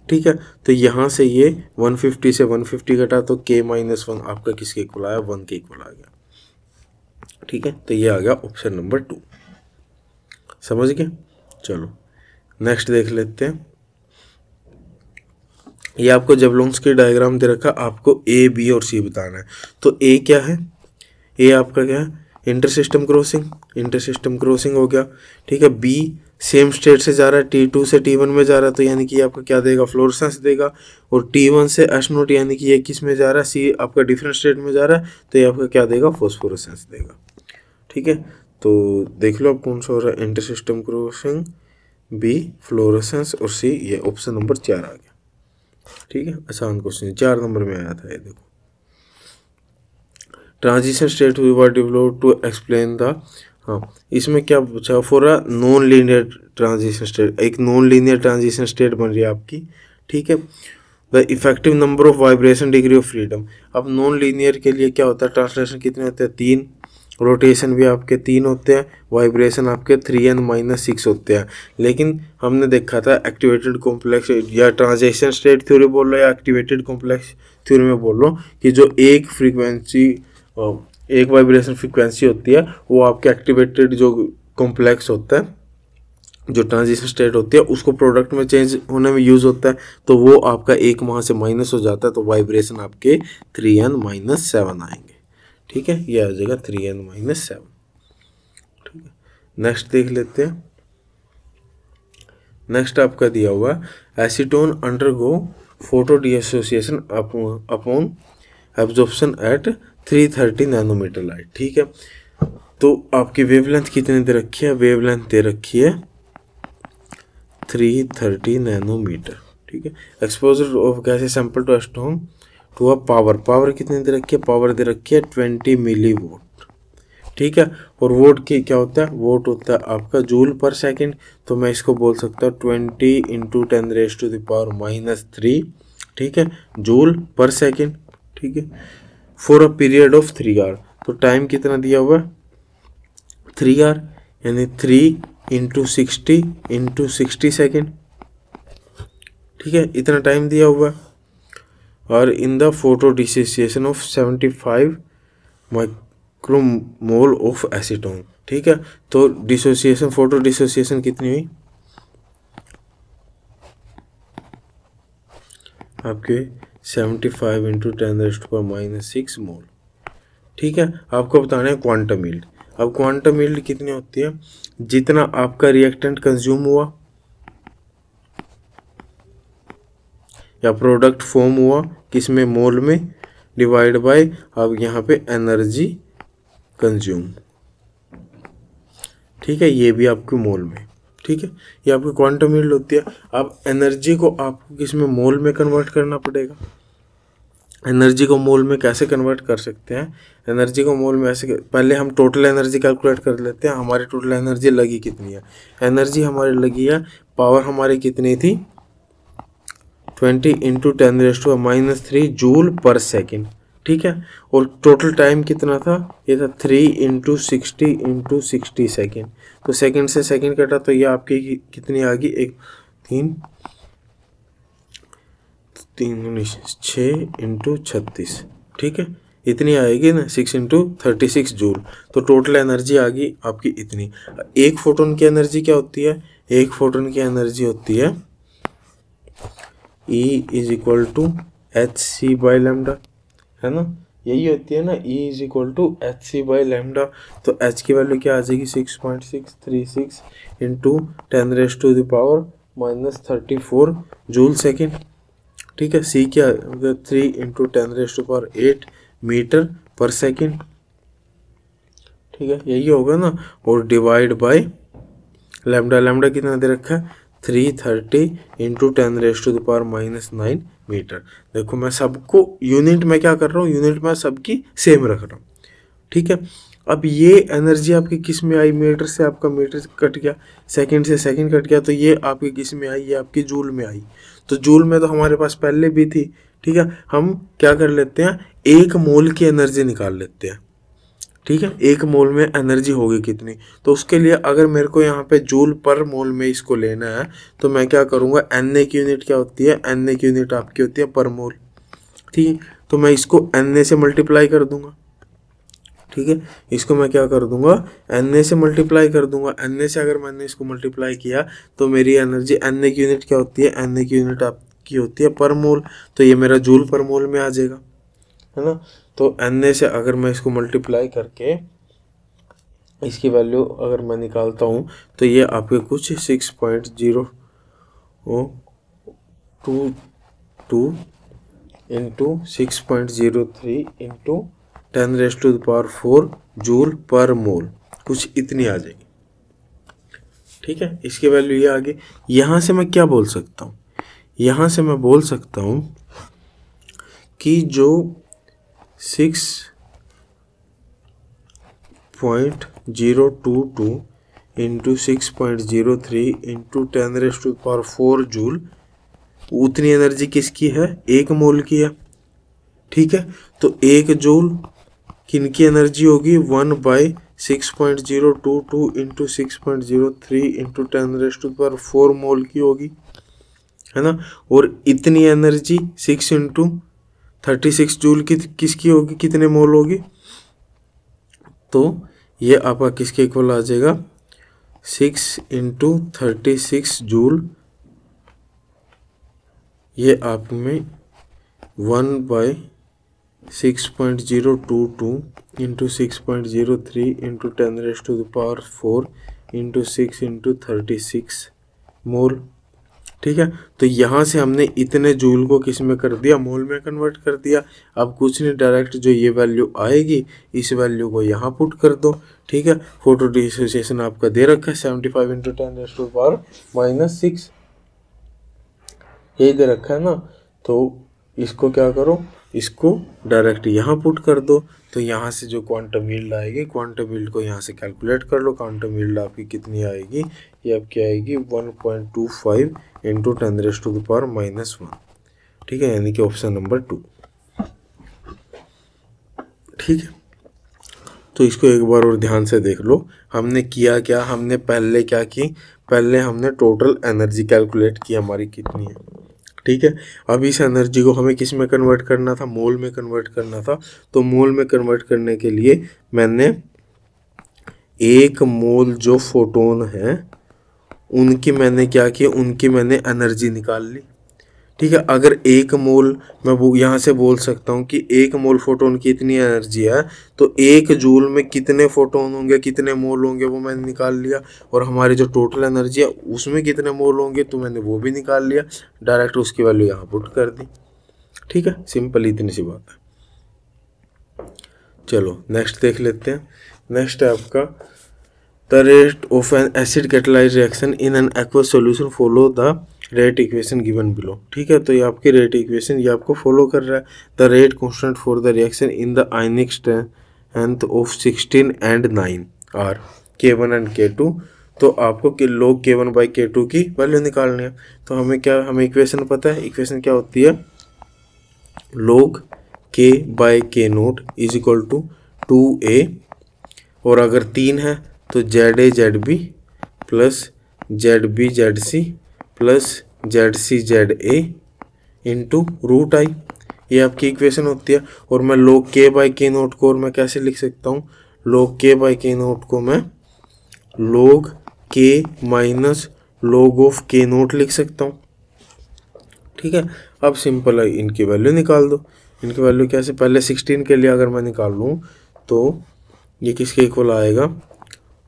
ठीक है, तो यहाँ से ये 150 से 150 घटा तो K-1 आपका किसके इक्वल आया? 1 के इक्वल आ गया। ठीक है, तो ये आ गया ऑप्शन नंबर 2। समझ गए? चलो नेक्स्ट देख लेते हैं। ये आपको जबलोंग्स की डायग्राम दे रखा, आपको A, B और C बताना है। तो A क्या है? A आपका क्या है? इंटरसिस्टम क्रॉसिंग हो गया। ठीक है, B सेम स्टेट से जा रहा है, T2 से T1 में जा रहा है, तो यानी कि आपका क्या देगा? फ्लोरेसेंस देगा। और T1 से S0 यानी कि ये किस में जा रहा है? C आपका डिफरेंट स्टेट में जा रहा है, तो ये आपका क्या देगा? फॉस्फोरेसेंस देगा। ठीक है, तो देख लो अब कौन सा हो रहा है? इंटरसिस्टम क्रॉसिंग, B फ्लोरेसेंस और C, ये ऑप्शन नंबर 4 आ गया। ठीक है, आसान क्वेश्चन 4 नंबर में आया था ये। देखो, transition state we were developed to explain the, हाँ इसमें क्या पूछा? For a non linear transition state, एक नॉन लीनियर ट्रांजिशन स्टेट बन रही है आपकी। ठीक है, the effective number of vibration degree of freedom. अब नॉन लीनियर के लिए क्या होता है? ट्रांसलेशन कितने होते हैं? 3, रोटेशन भी आपके 3 होते हैं, वाइब्रेशन आपके 3n-6 होते हैं। लेकिन हमने देखा था एक्टिवेटेड कॉम्प्लेक्स या ट्रांजिशन स्टेट थ्योरी बोल लो या एक्टिवेटेड कॉम्प्लेक्स थ्योरी में बोल लो कि जो एक वाइब्रेशन फ्रीक्वेंसी होती है वो आपके एक्टिवेटेड जो कॉम्प्लेक्स होता है जो ट्रांजिशन स्टेट होती है उसको प्रोडक्ट में चेंज होने में यूज़ होता है, तो वो आपका एक वहाँ से माइनस हो जाता है, तो वाइब्रेशन आपके 3n-7 आएंगे। ठीक है, ये आ जाएगा 3n-7। ठीक है, नेक्स्ट देख लेते हैं। नेक्स्ट आपका दिया हुआ acetone undergo photo dissociation upon absorption at 330 nanometer light. ठीक है, तो आपकी वेवलेंथ कितनी दे रखी है? वेवलेंथ दे रखी है 330 नैनोमीटर। ठीक है, exposure of gas sample to acetone to a power कितनी दे रखी है? पावर दे रखी है 20 मिली वोट। ठीक है, और वोट की क्या होता है? वोट होता है आपका जूल पर सेकंड, तो मैं इसको बोल सकता हूँ 20 × 10⁻⁻3। ठीक है, जूल पर सेकंड। ठीक है, for a period of 3 hour, तो टाइम कितना दिया हुआ है? 3 आवर, यानी 3 × 60 × 60 सेकेंड। ठीक है, इतना टाइम दिया हुआ है। और in the photo dissociation of 75 micromole of acetone. ठीक है, तो डिसोसिएशन, फोटो डिसोसिएशन कितनी हुई आपके? 75 × 10⁻⁻6 मोल। ठीक है, आपको बताना है क्वांटम यील्ड। अब क्वांटम यील्ड कितनी होती है? जितना आपका रिएक्टेंट कंज्यूम हुआ या प्रोडक्ट फॉर्म हुआ, किसमें? मोल में, डिवाइड बाय अब यहाँ पे एनर्जी कंज्यूम। ठीक है, ये भी आपके मोल में। ठीक है, ये आपकी क्वांटम यील्ड होती है। अब एनर्जी को आपको किसमें? मोल में कन्वर्ट करना पड़ेगा। एनर्जी को मोल में कैसे कन्वर्ट कर सकते हैं? एनर्जी को मोल में ऐसे, पहले हम टोटल एनर्जी कैलकुलेट कर लेते हैं। हमारी टोटल एनर्जी लगी कितनी है? एनर्जी हमारी लगी है, पावर हमारी कितनी थी? 20 × 10⁻³ जूल पर सेकेंड। ठीक है, और टोटल टाइम कितना था? ये था 3 × 60 × 60 सेकेंड। तो सेकेंड से सेकेंड कटा तो ये आपकी कितनी आ गई? 6 × 36। ठीक है, इतनी आएगी ना, 6 × 36 जूल। तो टोटल एनर्जी आ गई आपकी इतनी। एक फोटोन की एनर्जी क्या होती है? एक फोटोन की एनर्जी होती है E = hc/λ, है ना, यही होती है ना, E = hc/λ। तो h की वैल्यू क्या आ जाएगी? 6.636 × 10⁻⁻34 जूल सेकेंड। ठीक है, C क्या? 3 × 10⁸ मीटर पर सेकेंड। ठीक है, यही होगा ना, और डिवाइड बाय लैम्डा कितना दे रखा है? 330 × 10⁻⁻9 मीटर। देखो मैं सबको यूनिट में क्या कर रहा हूँ? यूनिट में सबकी सेम रख रहा हूँ। ठीक है, अब ये एनर्जी आपकी किस में आई? मीटर से आपका मीटर कट गया, सेकंड से सेकंड कट गया, तो ये आपकी किस में आई? ये आपकी जूल में आई। तो जूल में तो हमारे पास पहले भी थी। ठीक है, हम क्या कर लेते हैं? 1 मोल की एनर्जी निकाल लेते हैं। ठीक है, 1 मोल में एनर्जी होगी कितनी? तो उसके लिए अगर मेरे को यहाँ पे जूल पर मोल में इसको लेना है, तो मैं क्या करूँगा? Na की यूनिट क्या होती है? Na की यूनिट आपकी होती है पर मोल। ठीक है, तो मैं इसको Na से मल्टीप्लाई कर दूंगा। ठीक है, इसको मैं क्या कर दूंगा? Na से मल्टीप्लाई कर दूंगा। Na से अगर मैंने इसको मल्टीप्लाई किया तो मेरी एनर्जी, Na की यूनिट क्या होती है? Na की यूनिट आपकी होती है पर मोल, तो ये मेरा जूल पर मोल में आ जाएगा, है ना। तो Na से अगर मैं इसको मल्टीप्लाई करके इसकी वैल्यू अगर मैं निकालता हूँ तो ये आपके कुछ 6.022 × 6.03 × 10⁻⁴ जूल पर मोल, कुछ इतनी आ जाएगी। ठीक है, इसकी वैल्यू ये आ गई। यहाँ से मैं क्या बोल सकता हूँ? यहाँ से मैं बोल सकता हूँ कि जो 6.022 × 6.03 × 10⁻⁴ जूल, उतनी एनर्जी किसकी है? 1 मोल की है। ठीक है, तो 1 जूल किनकी एनर्जी होगी? 1/6.022 × 6.03 × 10⁻⁴ मोल की होगी, है ना। और इतनी एनर्जी 6 × 36 जूल की किसकी होगी? कितने मोल होगी? तो ये आपका किसके इक्वल आ जाएगा? 6 इंटू 36 जूल, ये आप में 1/6.022 इंटू 6.03 इंटू 10⁻⁴ इंटू 6 इंटू 36 मोल। ठीक है, तो यहाँ से हमने इतने जूल को किस में कर दिया, मोल में कन्वर्ट कर दिया। अब कुछ नहीं, डायरेक्ट जो ये वैल्यू आएगी इस वैल्यू को यहाँ पुट कर दो। ठीक है, फोटो डिसोसिएशन आपका दे रखा है 75 इंटू 10⁻⁻⁶, यही दे रखा है ना। तो इसको क्या करो, इसको डायरेक्ट यहाँ पुट कर दो। तो यहाँ से जो क्वांटम यील्ड आएगी, क्वांटम यील्ड को यहाँ से कैलकुलेट कर लो। क्वांटम यील्ड आपकी कितनी आएगी, ये आपकी आएगी 1.25 इंटू 10⁻⁻1। ठीक है, यानी कि ऑप्शन नंबर 2। ठीक है, तो इसको एक बार और ध्यान से देख लो। हमने किया क्या, हमने पहले क्या की, पहले हमने टोटल एनर्जी कैलकुलेट की हमारी कितनी है। ठीक है, अब इस एनर्जी को हमें किस में कन्वर्ट करना था, मोल में कन्वर्ट करना था। तो मोल में कन्वर्ट करने के लिए मैंने 1 मोल जो फोटोन है उनकी मैंने क्या किया, उनकी मैंने एनर्जी निकाल ली। ठीक है, अगर 1 मोल मैं वो यहाँ से बोल सकता हूँ कि 1 मोल फोटोन की इतनी एनर्जी है, तो 1 जूल में कितने फोटोन होंगे, कितने मोल होंगे वो मैंने निकाल लिया। और हमारी जो टोटल एनर्जी है उसमें कितने मोल होंगे तो मैंने वो भी निकाल लिया। डायरेक्ट उसकी वैल्यू यहाँ पुट कर दी। ठीक है, सिंपल इतनी सी बात है। चलो नेक्स्ट देख लेते हैं। नेक्स्ट है आपका the rate of N acid catalysed reaction in an aqueous solution follow the rate equation given below. ठीक है, तो ये आपकी रेट इक्वेशन ये आपको फॉलो कर रहा है। The rate constant for the reaction in the ionic strength of 16 and 9 are K1 and K2। तो आपको log K1 बाई K2 की वैल्यू निकालनी है। तो हमें क्या, हमें इक्वेशन पता है। इक्वेशन क्या होती है, log K by K0 is equal to 2A, और अगर 3 है तो ZA ZB plus ZB ZC plus ZC ZA into √I, ये आपकी इक्वेशन होती है। और मैं log K बाई K0 को और मैं कैसे लिख सकता हूँ, log K बाई K0 को मैं log K minus log of K0 लिख सकता हूँ। ठीक है, अब सिंपल है, इनकी वैल्यू निकाल दो। इनकी वैल्यू कैसे, पहले 16 के लिए अगर मैं निकाल लूँ तो ये किसके इक्वल आएगा,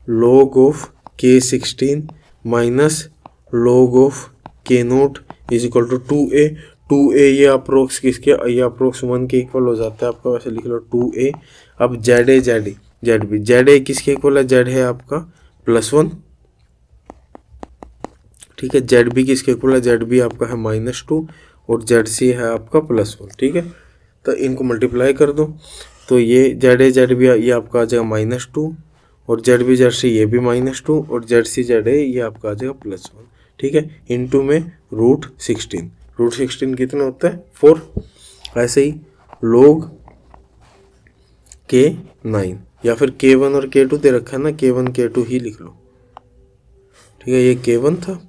log of K16 minus log of K0 is equal to 2A। 2A ये अप्रोक्स किसके, ये अप्रोक्स 1 के इक्वल हो जाता है आपका, वैसे लिख लो 2A। अब ZA ZB, ZA किसके इक्वल है, Z है आपका +1। ठीक है, ZB किसके इक्वल है, ZB आपका है -2 और ZC है आपका +1। ठीक है, तो इनको मल्टीप्लाई कर दो। तो ये ZA ZB ये आपका आ जाएगा -2 और ZB ZC ये भी -2 और ZC ZA ये आपका आ जाएगा +1। ठीक है, इनटू में √16। √16 कितना होता है, 4। ऐसे ही log K9 या फिर K1 और K2 दे रखा है ना, K1 K2 ही लिख लो। ठीक है, ये K1 था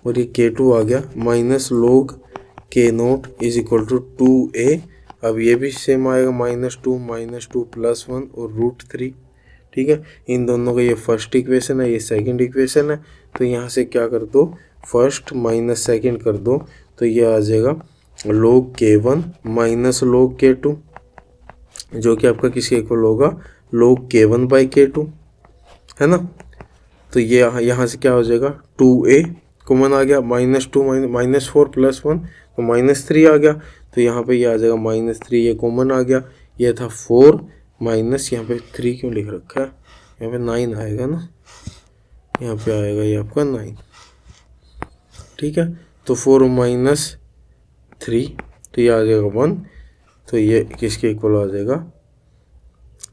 और ये K2 आ गया, minus log K0 is equal to 2A। अब ये भी सेम आएगा, -2 +1 और √3। ठीक है, इन दोनों का ये फर्स्ट इक्वेशन है, ये सेकंड इक्वेशन है। तो यहाँ से क्या कर दो, फर्स्ट माइनस सेकंड कर दो, तो ये आ जाएगा log K1 minus log K2, जो कि आपका किसके इक्वल होगा, log K1 बाई K2, है ना। तो ये यहाँ से क्या हो जाएगा, 2A कॉमन आ गया, -2 -4 +1 तो -3 आ गया। तो यहाँ पे ये आ जाएगा -3, ये कॉमन आ गया। ये था 4 माइनस, यहाँ पे 3 क्यों लिख रखा है, यहाँ पे 9 आएगा ना, यहाँ पे आएगा ये आपका 9। ठीक है, तो 4 माइनस 3 तो ये आ जाएगा 1। तो ये किसके इक्वल आ जाएगा,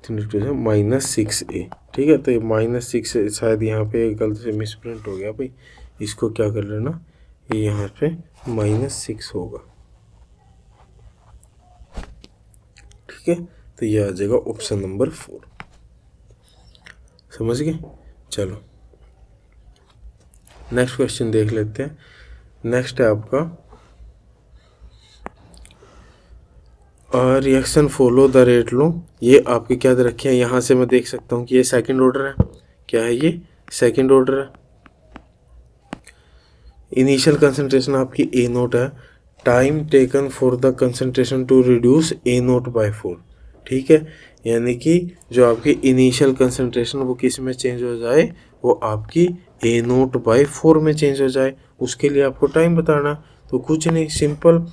-6A। ठीक है, तो ये -6 शायद यहाँ पे गलती से मिसप्रिंट हो गया भाई, इसको क्या कर लेना, ये यहाँ पे -6 होगा। ठीक है, तो ये आ जाएगा ऑप्शन नंबर 4। समझ गए। चलो नेक्स्ट क्वेश्चन देख लेते हैं। नेक्स्ट है आपका रिएक्शन फॉलो द रेट लो। ये आपके क्या दे रखे हैं, यहाँ से मैं देख सकता हूँ कि ये सेकंड ऑर्डर है, क्या है ये, सेकेंड ऑर्डर है। इनिशियल कंसंट्रेशन आपकी ए नोट है, time taken for the concentration to reduce a naught by 4, ठीक है। यानी कि जो आपकी इनिशियल कंसंट्रेशन वो किस में चेंज हो जाए, वो आपकी ए नोट बाय 4 में चेंज हो जाए, उसके लिए आपको टाइम बताना। तो कुछ नहीं, सिंपल।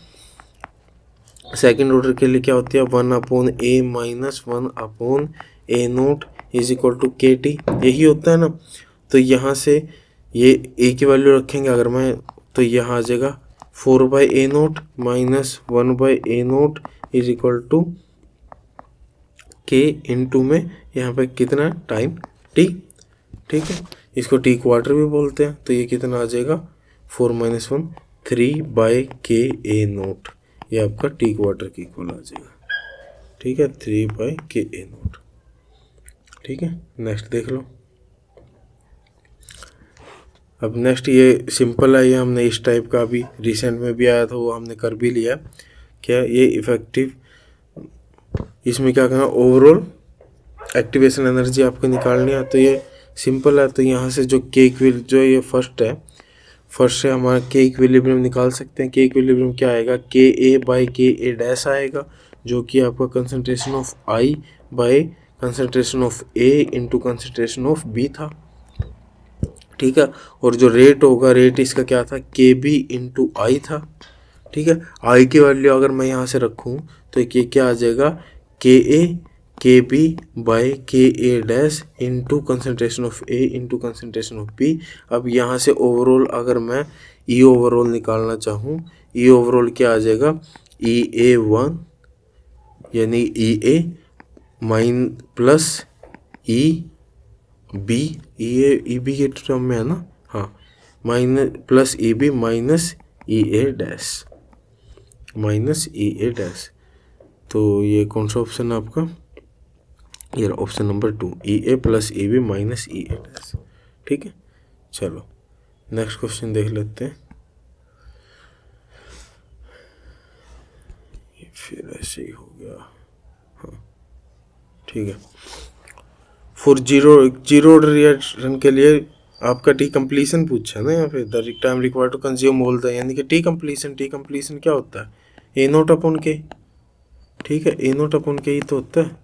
सेकेंड ऑर्डर के लिए क्या होती है, 1/a minus 1/a naught is equal to KT, यही होता है ना। तो यहाँ से ये a की वैल्यू रखेंगे अगर मैं, तो यहाँ आ जाएगा 4/a naught minus 1/a naught is equal to k into में यहाँ पे कितना टाइम t, ठीक है। इसको t क्वार्टर भी बोलते हैं। तो ये कितना आ जाएगा 4 - 1 3/ka नोट, ये आपका टी क्वार्टर की इक्वल आ जाएगा, ठीक है, 3/ka नोट, ठीक है। नेक्स्ट देख लो। अब नेक्स्ट ये सिंपल है, ये हमने इस टाइप का अभी रिसेंट में भी आया था, वो हमने कर भी लिया। क्या ये इफेक्टिव, इसमें क्या करना, ओवरऑल एक्टिवेशन एनर्जी आपको निकालनी है। तो ये सिंपल है। तो यहाँ से जो के इक्विल, जो ये फर्स्ट है, फर्स्ट से हमारा के इक्विलिब्रियम निकाल सकते हैं। के इक्विलिब्रियम क्या आएगा, KA/KA' आएगा, जो कि आपका concentration of I by concentration of A into concentration of B था, ठीक है। और जो रेट होगा, रेट इसका क्या था, KB इंटू I था, ठीक है। I की वैल्यू अगर मैं यहाँ से रखूँ तो ये क्या आ जाएगा, KB by KA' into concentration of A into concentration of B। अब यहाँ से ओवरऑल अगर मैं E ओवरऑल निकालना चाहूँ, E ओवरऑल क्या आ जाएगा, EA1 यानी EA mine plus EB, EB के टर्म में है ना, हाँ, minus plus EB minus EA'। तो ये कौन सा ऑप्शन है आपका, ये option number 2, EA plus EB minus EA', ठीक है। चलो नेक्स्ट क्वेश्चन देख लेते हैं। ये फिर ऐसे ही हो गया, हाँ ठीक है। फॉर जीरो रिएक्शन के लिए आपका टी कंप्लीशन पूछा ना यहाँ पे, the time required to consume all the, यानी कि टी कंप्लीशन क्या होता है, ए नोट अपॉन के, ठीक है, ए नोट अपॉन के ही तो होता है।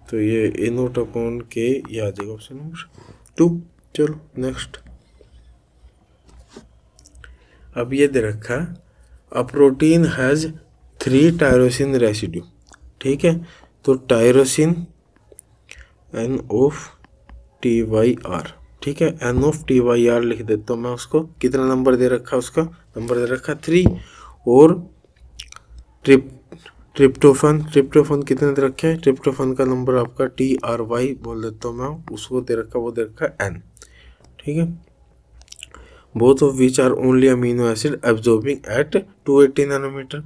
तो ये ए नोट अपॉन के ये आ जाएगा ऑप्शन नंबर 2। चलो नेक्स्ट। अब ये दे रखा है, a protein has 3 tyrosine residue, ठीक है। तो टायरोसिन N ऑफ TYR, ठीक है, N ऑफ TYR लिख देता हूँ मैं उसको। कितना नंबर दे रखा है, उसका नंबर दे रखा 3। और ट्रिप्टोफन कितने दे रखे हैं, ट्रिप्टोफन का नंबर आपका TRY बोल देता हूँ मैं, उसको दे रखा, वो दे रखा N, ठीक है। Both of which are only amino acid absorbing at 280 nanometer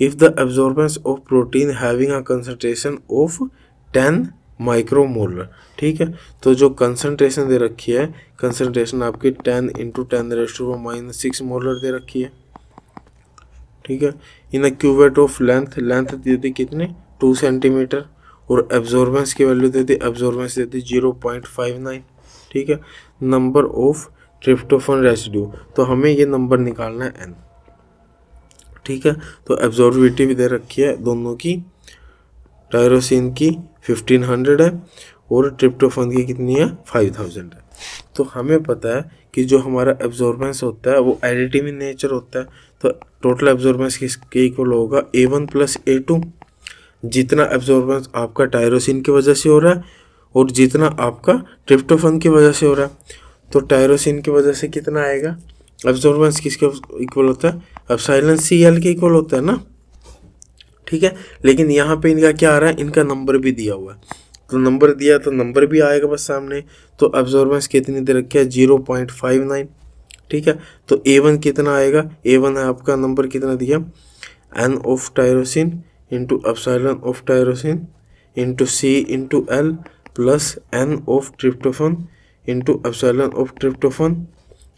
if the absorbance of protein having a concentration of 10 micromolar, ठीक है। तो जो कंसंट्रेशन दे रखी है, कंसंट्रेशन आपकी 10 × 10⁻⁻⁶ मोलर दे रखी है, ठीक है। इन अ क्यूवेट ऑफ लेंथ दे दी कितने, 2 सेंटीमीटर। और एब्जॉर्बेंस की वैल्यू दे दी, एब्जॉर्बेंस दे दी 0.59, ठीक है। नंबर ऑफ ट्रिप्टोफन रेसिड्यू, तो हमें ये नंबर निकालना है N, ठीक है। तो एब्जॉर्बिविटी भी दे रखी है दोनों की, टायरोसिन की 1500 है और ट्रिप्टोफन की कितनी है, 5000 है। तो हमें पता है कि जो हमारा एब्जॉर्बेंस होता है वो एडिटिव इन नेचर होता है। तो टोटल एब्जॉर्बेंस किसके इक्वल होगा, A1 + A2। जितना एब्जॉर्बेंस आपका टायरोसिन की वजह से हो रहा है और जितना आपका ट्रिप्टोफन की वजह से हो रहा है, तो टायरोसिन की वजह से कितना आएगा, एब्जॉर्बेंस किसके इक्वल होता है, एप्सिलॉन CL के इक्वल होता है ना, ठीक है। लेकिन यहाँ पे इनका क्या आ रहा है, इनका नंबर भी दिया हुआ है, तो नंबर दिया तो नंबर भी आएगा बस सामने। तो एब्जॉर्बेंस कितनी दे रखी है, 0.59, ठीक है। तो A1 कितना आएगा, A1 है आपका नंबर कितना दिया, N of tyrosine into epsilon of tyrosine into C into L plus N of tryptophan into epsilon of tryptophan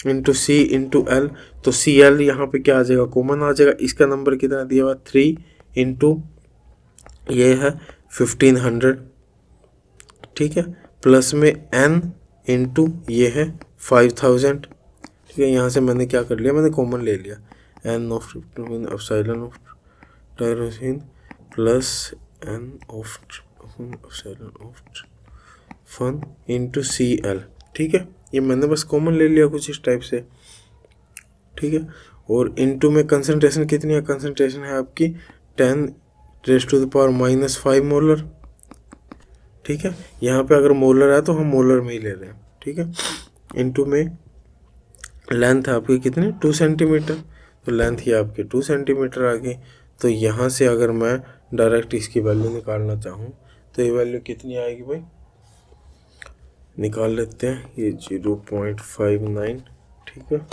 into C into L। तो CL यहाँ पे क्या आ जाएगा, कॉमन आ जाएगा। इसका नंबर कितना दिया हुआ, 3 इंटू ये है 1500, ठीक है, प्लस में N इनटू ये है 5000, ठीक है। यहाँ से मैंने क्या कर लिया, मैंने कॉमन ले लिया, n of epsilon of tyrosine plus n of epsilon of phen into c l, ठीक है। ये मैंने बस कॉमन ले लिया कुछ इस टाइप से, ठीक है। और इनटू में कंसंट्रेशन कितनी है, कंसंट्रेशन है आपकी 10⁻⁻5 मोलर, ठीक है। यहाँ पे अगर मोलर है तो हम मोलर में ही ले रहे हैं, ठीक है। इनटू में लेंथ है आपकी कितनी 2 सेंटीमीटर, तो लेंथ ही आपकी 2 सेंटीमीटर आ गई। तो यहाँ से अगर मैं डायरेक्ट इसकी वैल्यू निकालना चाहूँ तो ये वैल्यू कितनी आएगी भाई, निकाल लेते हैं, ये 0.59, ठीक है।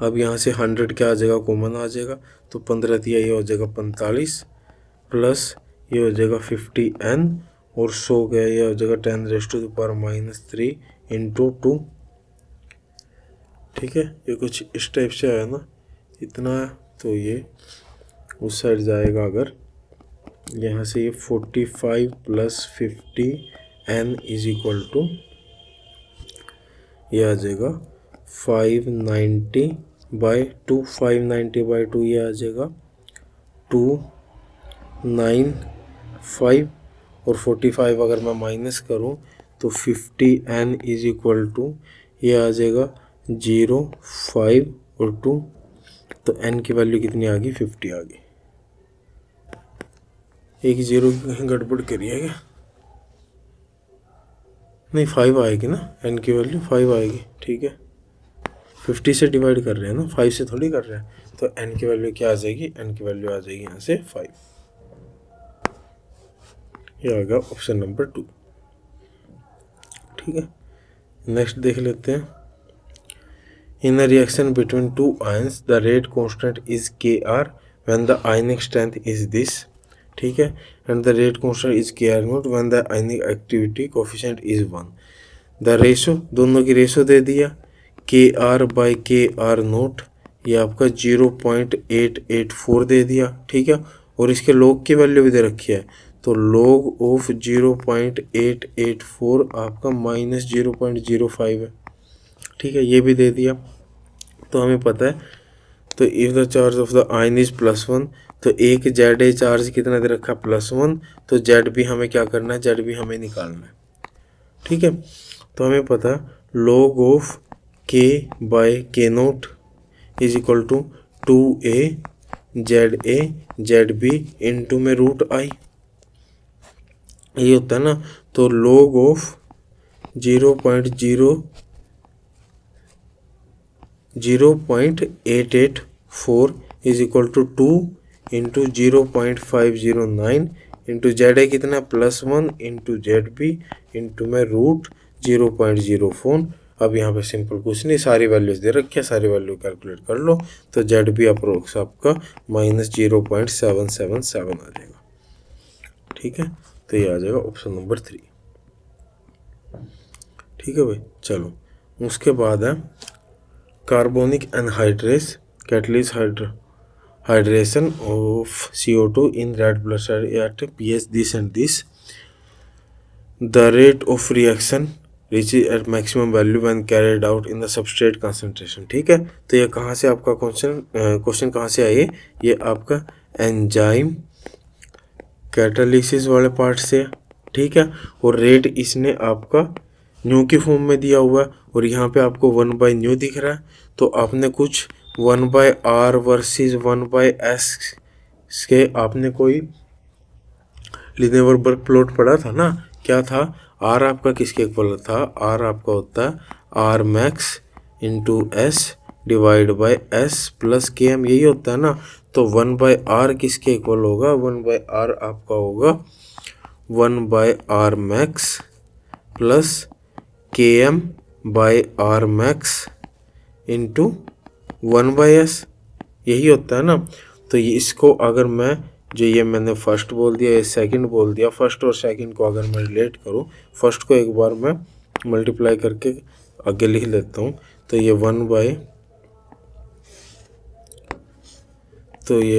अब यहाँ से 100 क्या आ जाएगा, कॉमन आ जाएगा, तो 15 दिया, ये हो जाएगा 45 प्लस ये हो जाएगा 50n और 100 गया, ये हो जाएगा 10⁻³ इंटू 2, ठीक है। ये कुछ इस टाइप से आया ना, इतना है, तो ये उस साइड जाएगा। अगर यहाँ से ये 45 plus 50n is equal to ये आ जाएगा 590/2, 590/2 ये आ जाएगा 295, और 45 अगर मैं माइनस करूँ तो 50n इज इक्वल टू ये आ जाएगा 0, 5 और 2, तो n की वैल्यू कितनी आ गई, 50 आ गई। एक जीरो कहीं गड़बड़ करी है क्या, नहीं 5 आएगी ना, n की वैल्यू 5 आएगी, ठीक है। 50 से डिवाइड कर रहे हैं ना, 5 से थोड़ी कर रहे हैं, तो n की वैल्यू क्या आ जाएगी, n की वैल्यू आ जाएगी यहाँ से 5। ये आ गया ऑप्शन नंबर 2, ठीक है। नेक्स्ट देख लेते हैं, in a reaction between 2 ions the rate constant is Kr when the ionic strength is this, ठीक है, and the rate constant is Kr naught when the ionic activity coefficient is 1। The ratio, दोनों की ratio दे दिया, Kr/Kr note ये आपका 0.884 दे दिया, ठीक है। और इसके लॉग की वैल्यू भी दे रखी है, तो लॉग ऑफ 0.884 आपका -0.05 है, ठीक है, ये भी दे दिया। तो हमें पता है, तो if the charge of the ion is +1, तो एक ZA चार्ज कितना दे रखा +1, तो Z भी हमें क्या करना है, Z भी हमें निकालना है, ठीक है। तो हमें पता है log of K/K0 is equal to 2A ZA ZB into में √I, ये होता है ना। तो log of 0.884 is equal to 2 into 0.509 into ZA कितना +1 इंटू ZB इंटू में √0.04। अब यहाँ पे सिंपल कुछ नहीं, सारी वैल्यूज दे रखी है, सारी वैल्यू कैलकुलेट कर लो, तो ZB अप्रोक्स आपका -0.777 आ जाएगा, ठीक है। तो ये आ जाएगा ऑप्शन नंबर 3, ठीक है भाई। चलो उसके बाद है carbonic anhydrase catalyst hydration of CO2 in red blood cell at pH this and this, the rate of reaction reaches at maximum value when carried out in the substrate concentration, ठीक है। तो ये कहाँ से आपका क्वेश्चन कहाँ से आई है, ये आपका एंजाइम कैटालिसिस वाले पार्ट से, ठीक है। और रेट इसने आपका न्यू की फॉर्म में दिया हुआ है, और यहाँ पे आपको 1/ν दिख रहा है, तो आपने कुछ 1/R वर्सेस 1/S के आपने कोई लिनेवर प्लॉट पढ़ा था ना, क्या था, R आपका किसके इक्वल था, R आपका होता है R max into S divide by S plus Km, यही होता है ना। तो 1/R किसके इक्वल होगा, 1/R आपका होगा 1/R max plus Km/R max into 1/S, यही होता है ना। तो ये इसको अगर मैं जो ये मैंने फर्स्ट बोल दिया, ये सेकंड बोल दिया, फर्स्ट और सेकंड को अगर मैं रिलेट करूँ, फर्स्ट को एक बार मैं मल्टीप्लाई करके आगे लिख लेता हूँ, तो ये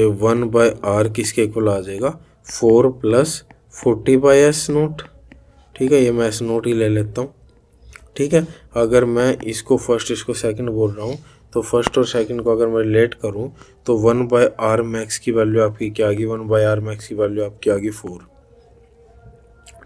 1/R किसके इक्वल आ जाएगा 4 + 40/S नोट, ठीक है। ये मैं S नोट ही ले लेता हूँ, ठीक है। अगर मैं इसको फर्स्ट इसको सेकंड बोल रहा हूँ तो फर्स्ट और सेकंड को अगर मैं रिलेट करूँ तो 1/r मैक्स की वैल्यू आपकी क्या आ गई, 1/r मैक्स की वैल्यू आपकी आ गई 4,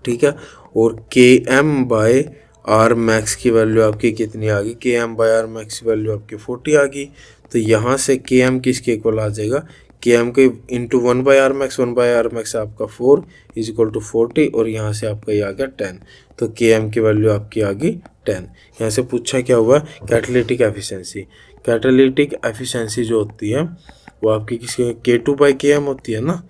ठीक है। और km/r मैक्स की वैल्यू आपकी कितनी आ गई, km/r मैक्स की वैल्यू आपकी 40 आ गई। तो यहाँ से km किसके इक्वल आ जाएगा, km के into 1/r max, 1/r max आपका 4 इज इक्वल टू 40 और यहाँ से आपका ये आ गया 10। तो km की वैल्यू आपकी आ गई 10। यहाँ से पूछा क्या हुआ, कैटालिटिक एफिशिएंसी। कैटालिटिक एफिशिएंसी जो होती है वो आपकी किसकी K2/km होती है ना,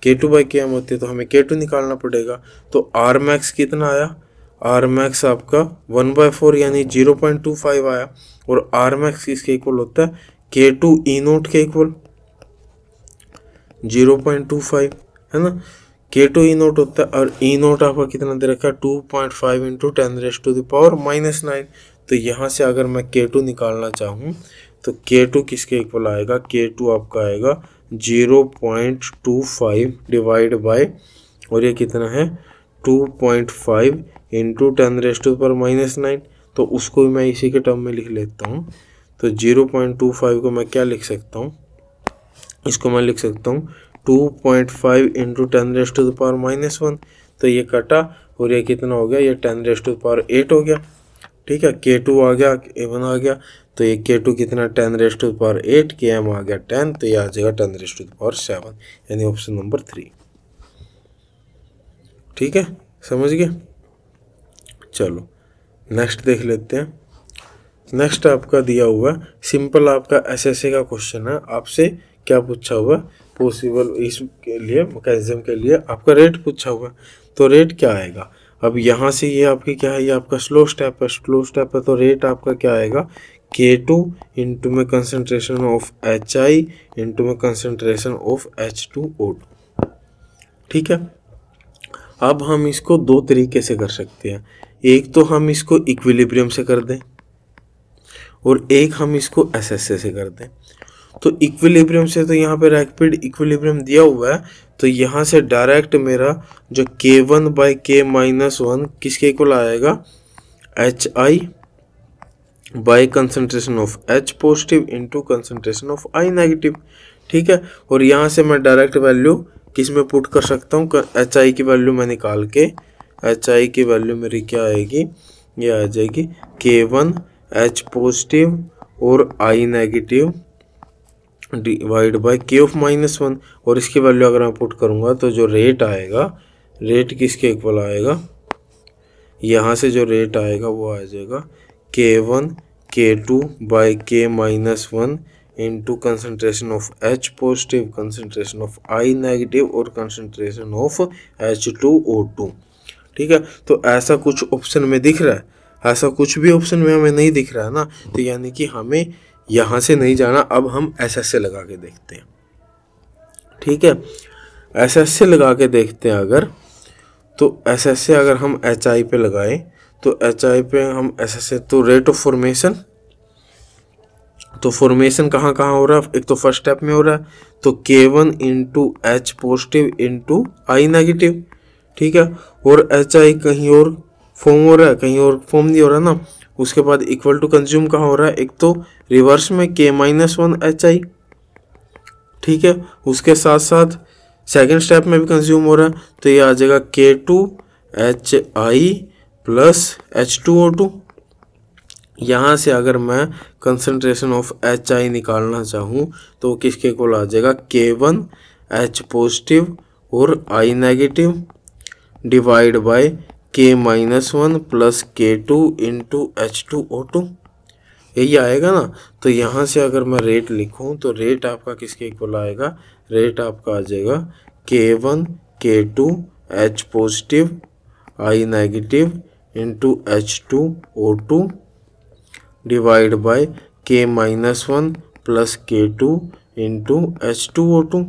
K2/km होती है, तो हमें K2 निकालना पड़ेगा। तो R मैक्स कितना आया, R मैक्स आपका 1/4 यानी 0.25 आया। और R मैक्स किसके इक्वल होता है, K2 E0 के इक्वल 0.25 है ना, K2 E0 होता है। और E0 आपका कितना दे रखा है, 2.5 इंटू 10⁻⁻⁹। तो यहाँ से अगर मैं K2 निकालना चाहूँ तो K2 किसके इक्वल आएगा, K2 आपका आएगा 0.25 डिवाइड बाय, और ये कितना है 2.5 इंटू 10⁻⁻⁹। तो उसको मैं इसी के टर्म में लिख लेता हूँ। तो 0.25 को मैं क्या लिख सकता हूँ, इसको मैं लिख सकता हूँ 2.5 इंटू 10⁻⁻⁻1। तो ये कटा और ये कितना हो गया, ये 10⁸ हो गया, ठीक है। K2 आ गया, A1 आ गया, तो ये K2 कितना 10⁸, Km आ गया 10, तो ये आ जाएगा 10�7, यानी ऑप्शन नंबर 3, ठीक है, समझ गए। चलो नेक्स्ट देख लेते हैं। नेक्स्ट आपका दिया हुआ सिंपल आपका एसएसए का क्वेश्चन है। आपसे क्या पूछा हुआ, पॉसिबल इसके लिए मैकेनिज्म के लिए आपका रेट पूछा हुआ। तो रेट क्या आएगा, अब यहाँ से ये आपकी क्या है, ये आपका स्लो स्टेप है, स्लो स्टेप है, तो रेट आपका क्या आएगा, K2 इंटू में कंसनट्रेशन ऑफ HI इंटू में कंसनट्रेशन ऑफ H2O2, ठीक है। अब हम इसको दो तरीके से कर सकते हैं, एक तो हम इसको इक्विलिब्रियम से कर दें और एक हम इसको एसएसए से कर दें। तो इक्विलिब्रियम से तो यहाँ पे रैपिड इक्विलिब्रियम दिया हुआ है, तो यहाँ से डायरेक्ट मेरा जो K1/K-1 किसके इक्वल आएगा, HI by concentration of H positive into concentration of I negative, ठीक है। और यहाँ से मैं डायरेक्ट वैल्यू किस में पुट कर सकता हूँ, HI की वैल्यू मैं निकाल के, HI की वैल्यू मेरी क्या आएगी, ये आ जाएगी K1 H पॉजिटिव और I negative divide by K(-1), और इसकी वैल्यू अगर मैं पुट करूँगा तो जो रेट आएगा, रेट किसके इक्वल आएगा, यहाँ से जो रेट आएगा वो आ जाएगा K1 K2/K-1 into concentration of H positive, concentration of I negative और कंसनट्रेशन ऑफ H2O2, ठीक है। तो ऐसा कुछ ऑप्शन में दिख रहा है, ऐसा कुछ भी ऑप्शन में हमें नहीं दिख रहा है ना, तो यानी कि हमें यहाँ से नहीं जाना। अब हम एसएसए लगा के देखते हैं, ठीक है। एसएसए लगा के देखते हैं अगर, तो एसएसए अगर हम HI पे लगाएं तो HI पे हम एसएसए, तो रेट ऑफ फॉर्मेशन, तो फॉर्मेशन कहाँ कहाँ हो रहा है, एक तो फर्स्ट स्टेप में हो रहा है, तो K1 into H positive into I negative, ठीक है। और HI कहीं और फॉर्म हो रहा है, कहीं और फॉर्म नहीं हो रहा ना। उसके बाद इक्वल टू कंज्यूम कहाँ हो रहा है, एक तो रिवर्स में K-1 HI, ठीक है। उसके साथ साथ सेकेंड स्टेप में भी कंज्यूम हो रहा है, तो ये आ जाएगा K2 HI प्लस H2O2। यहाँ से अगर मैं कंसंट्रेशन ऑफ HI निकालना चाहूँ तो किसके इक्वल आ जाएगा, K1 H पॉजिटिव और I negative divide by K-1 plus K2 into H2O2, यही आएगा ना। तो यहाँ से अगर मैं रेट लिखूँ तो रेट आपका किसके इक्वल आएगा, रेट आपका आ जाएगा K1 K2 H positive I negative into H2O2 divide by K-1 plus K2 into H2O2,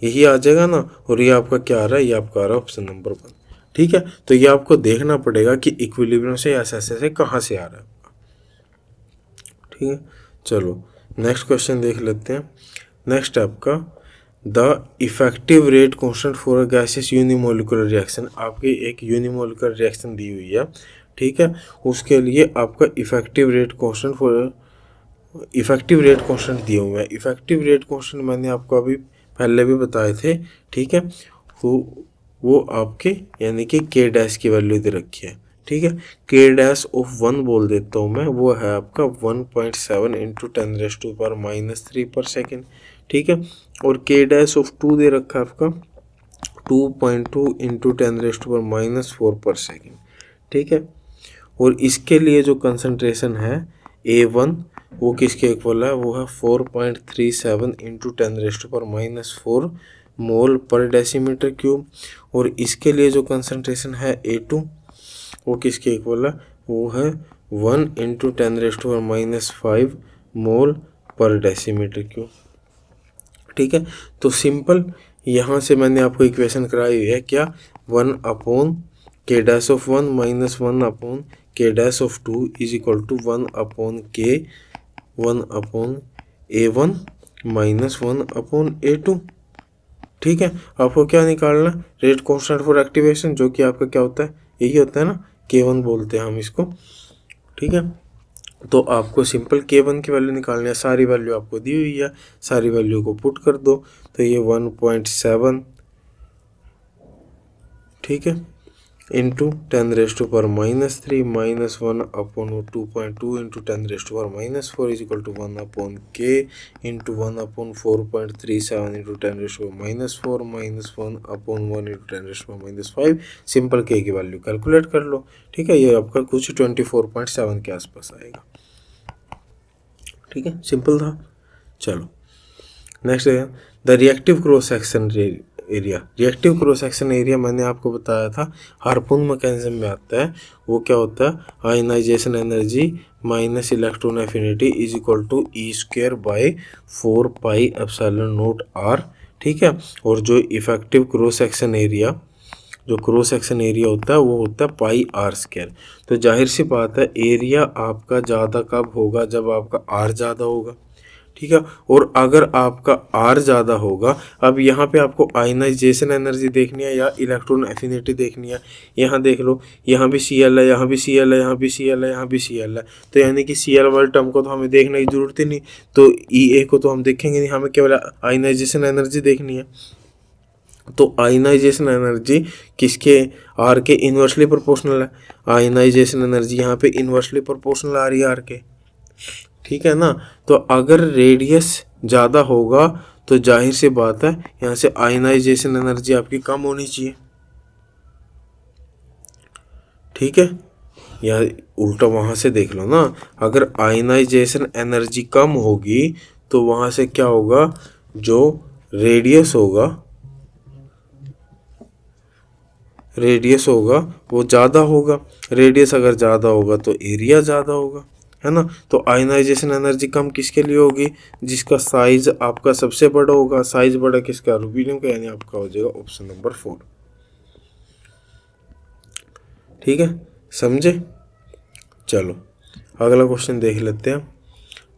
यही आ जाएगा ना। और ये आपका क्या आ रहा है, ये आपका आ रहा है ऑप्शन नंबर 1, ठीक है। तो ये आपको देखना पड़ेगा कि इक्विलिब्रियम से एसएसए से कहाँ से आ रहा है, ठीक है। चलो नेक्स्ट क्वेश्चन देख लेते हैं। नेक्स्ट आपका the effective rate constant for a gaseous unimolecular reaction, आपकी एक यूनिमोलिकुलर रिएक्शन दी हुई है, ठीक है। उसके लिए आपका इफेक्टिव रेट कांस्टेंट दिए हुए हैं। इफेक्टिव रेट कांस्टेंट मैंने आपको अभी पहले भी बताए थे, ठीक है। तो वो आपके यानी कि के डैश की वैल्यू दे रखी है, ठीक है। के डैश ऑफ 1 बोल देता हूँ मैं, वो है आपका 1.7 इंटू 10⁻³ पर सेकेंड, ठीक है। और के डैश ऑफ 2 दे रखा है आपका 2.2 इंटू 10⁻⁴ पर सेकेंड, ठीक है। और इसके लिए जो कंसंट्रेशन है A1 वो किसके इक्वल है, वो है 4.37 इंटू 10⁻⁴ मोल पर डेसीमीटर क्यूब। और इसके लिए जो कंसंट्रेशन है A2 वो किसके इक्वल है, वो है 1 इंटू 10⁻⁵ मोल पर डेसीमीटर क्यूब, ठीक है। तो सिंपल यहाँ से मैंने आपको इक्वेशन कराई हुई है क्या, 1 upon K dash of 1 minus 1 upon K dash of 2 is equal to 1 upon K 1 upon A1 minus 1 upon A2, ठीक है। आपको क्या निकालना, रेट कांस्टेंट फॉर एक्टिवेशन, जो कि आपका क्या होता है, यही होता है ना, K1 बोलते हैं हम इसको, ठीक है। तो आपको सिंपल K1 की वैल्यू निकालनी है, सारी वैल्यू आपको दी हुई है, सारी वैल्यू को पुट कर दो। तो ये 1.7, ठीक है, into 10⁻³ minus 1 upon 2.2 into 10⁻⁴ is equal to 1 upon K into 1 upon 4.37 into 10⁻⁴ minus 1 upon 1 into 10⁻⁵। Simple K की वैल्यू कैलकुलेट कर लो, ठीक है। ये आपका कुछ 24.7 के आसपास आएगा, ठीक है। सिंपल था। चलो नेक्स्ट है the reactive cross section area. Reactive cross section area मैंने आपको बताया था हार्पून मैकेनिज्म में आता है। वो क्या होता है, ionization energy minus electron affinity is equal to E² by 4πε0 R, ठीक है। और जो इफेक्टिव क्रॉस सेक्शन एरिया, जो क्रॉस सेक्शन एरिया होता है वो होता है πr²। तो जाहिर सी बात है एरिया आपका ज़्यादा कब होगा, जब आपका R ज़्यादा होगा, ठीक है। और अगर आपका R ज़्यादा होगा, अब यहाँ पे आपको आयनाइजेशन एनर्जी देखनी है या इलेक्ट्रॉन एफिनिटी देखनी है। यहाँ देख लो, यहाँ भी Cl है, यहाँ भी Cl है, यहाँ भी Cl है, यहाँ भी Cl है। तो यानी कि Cl वाले टर्म को तो हमें देखने की जरूरत ही नहीं, तो Ea को तो हम देखेंगे नहीं, हमें केवल आयनाइजेशन एनर्जी देखनी है। तो आयनाइजेशन एनर्जी किसके, R के इन्वर्सली प्रोपोर्शनल है। आयनाइजेशन एनर्जी यहाँ पे इन्वर्सली प्रोपोर्शनल आ रही है R के, ठीक है ना। तो अगर रेडियस ज़्यादा होगा तो जाहिर सी बात है यहाँ से आयनाइजेशन एनर्जी आपकी कम होनी चाहिए, ठीक है। या उल्टा वहाँ से देख लो ना, अगर आयनाइजेशन एनर्जी कम होगी तो वहाँ से क्या होगा, जो रेडियस होगा वो ज़्यादा होगा। रेडियस अगर ज़्यादा होगा तो एरिया ज़्यादा होगा, है ना। तो आयनाइजेशन एनर्जी कम किसके लिए होगी, जिसका साइज आपका सबसे बड़ा होगा। साइज बड़ा किसका, रूबिडियम का, यानी आपका हो जाएगा ऑप्शन नंबर 4, ठीक है। समझे। चलो अगला क्वेश्चन देख लेते हैं।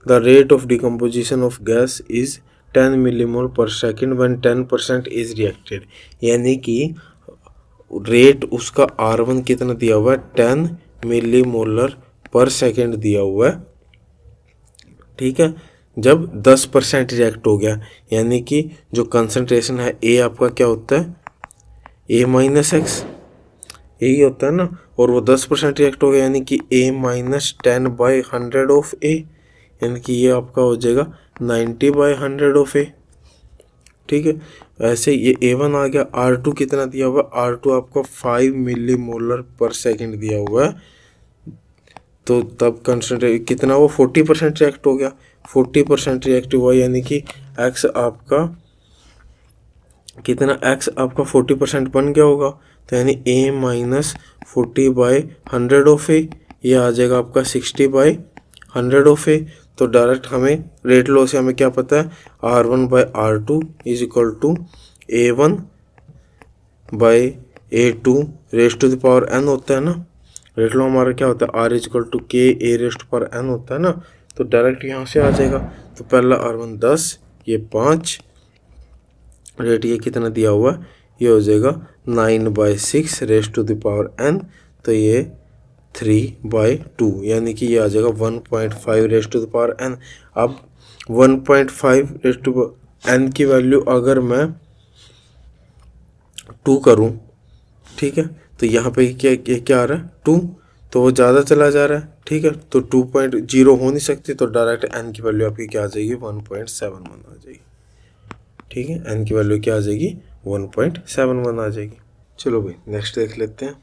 The rate of decomposition of gas is 10 millimole पर सेकेंड व्हेन 10% इज रिएक्टेड। यानी कि रेट उसका R1 कितना दिया हुआ है, 10 मिलीमोलर पर सेकेंड दिया हुआ है, ठीक है। जब 10% रिएक्ट हो गया, यानी कि जो कंसंट्रेशन है A आपका क्या होता है, A माइनस एक्स, यही होता है ना। और वो 10% रिएक्ट हो गया, यानी कि A माइनस 10/100 ऑफ A, यानी कि ये आपका हो जाएगा 90/100 ऑफ A, ठीक है। ऐसे ये A1 आ गया। R2 कितना दिया हुआ, R2 आपका 5 मिलीमोलर पर सेकेंड दिया हुआ है। तो तब कंसंट्रेट कितना, वो 40% रिएक्ट हो गया। 40% रिएक्ट हुआ, यानी कि X आपका कितना, X आपका 40% बन गया होगा। तो यानी A माइनस 40/100 ऑफ A, ये आ जाएगा आपका 60/100 ऑफ A। तो डायरेक्ट हमें रेट लॉ से हमें क्या पता है, R1/R2 is equal to A1/A2 raised to the power n होता है ना। रेट लॉ हमारा क्या होता है, R is equal to K A raised to power n होता है ना। तो डायरेक्ट यहाँ से आ जाएगा। तो पहला R1 10, ये 5, रेट ये कितना दिया हुआ है, ये हो जाएगा 9/6 raised to the power n। तो ये 3/2 यानी कि ये आ जाएगा 1.5 raise to the power n। अब 1.5 रेज़ टू n की वैल्यू अगर मैं 2 करूँ, ठीक है, तो यहाँ पे क्या आ रहा है 2, तो वो ज़्यादा चला जा रहा है, ठीक है, तो 2.0 हो नहीं सकती, तो डायरेक्ट n की वैल्यू आपकी क्या आ जाएगी 1.71 आ जाएगी, ठीक है, n की वैल्यू क्या आ जाएगी 1.71 आ जाएगी। चलो भाई नेक्स्ट देख लेते हैं।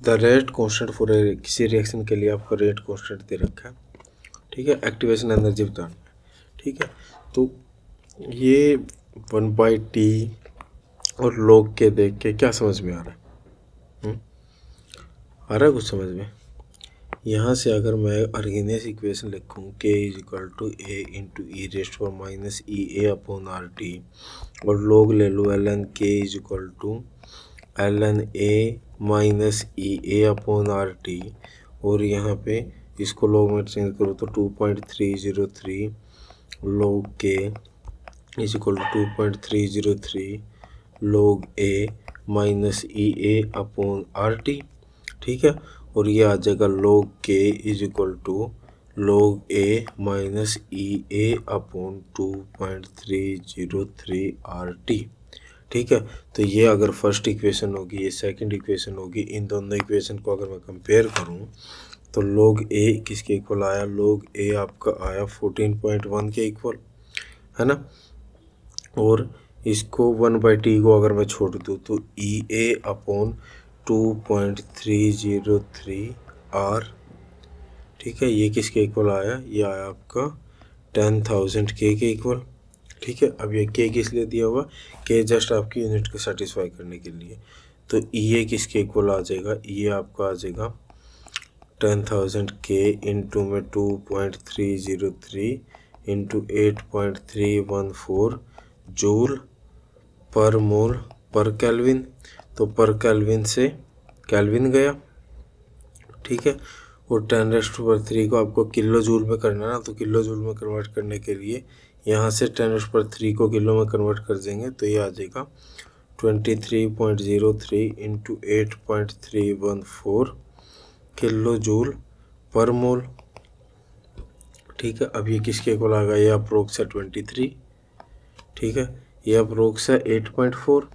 द रेट कॉन्स्टेंट फॉर किसी रिएक्शन के लिए आपका रेट कॉन्स्टेंट दे रखा है, ठीक है, एक्टिवेशन एनर्जी बताना है, ठीक है, तो ये 1/t और log के देख के क्या समझ में आ रहा है, आ रहा है कुछ समझ में? यहाँ से अगर मैं अर्गेनियस इक्वेशन लिखूँ k = a into E rest पर minus E A upon R T और log ले लूँ ln k = ln a minus E A upon R T और यहाँ पे इसको log में चेंज करो तो 2.303 log k = 2.303 log a minus E A upon R T, ठीक है, और ये आ जाएगा log k = log a minus E A upon 2.303 are T, ठीक है। तो ये अगर फर्स्ट इक्वेशन होगी, ये सेकंड इक्वेशन होगी, इन दोनों इक्वेशन को अगर मैं कंपेयर करूँ तो log a किसके इक्वल आया, log a आपका आया 14.1 के इक्वल, है ना, और इसको 1/t को अगर मैं छोड़ दूँ तो ई ए अपॉन 2.303 आर, ठीक है, ये किसके इक्वल आया, ये आया आपका 10,000 के इक्वल, ठीक है। अब ये के किस लिए दिया हुआ, के जस्ट आपकी यूनिट को सेटिस्फाई करने के लिए, तो ये किसके इक्वल आ जाएगा, ये आपका आ जाएगा 10,000 के इंटू में 2.303 इंटू 8.314 जूल पर मोल पर केल्विन, तो पर केल्विन से केल्विन गया, ठीक है, और 10⁻³ को आपको किलो जूल में करना है ना, तो किलो जूल में कन्वर्ट करने के लिए यहाँ से 10⁻³ को किलो में कन्वर्ट कर देंगे तो ये आ जाएगा 23.03 इंटू 8.314 किलो जूल पर मोल, ठीक है। अब ये किसके इक्वल आ गया, ये अप्रोक्स है 23, ठीक है, ये अप्रोक्स है 8.4,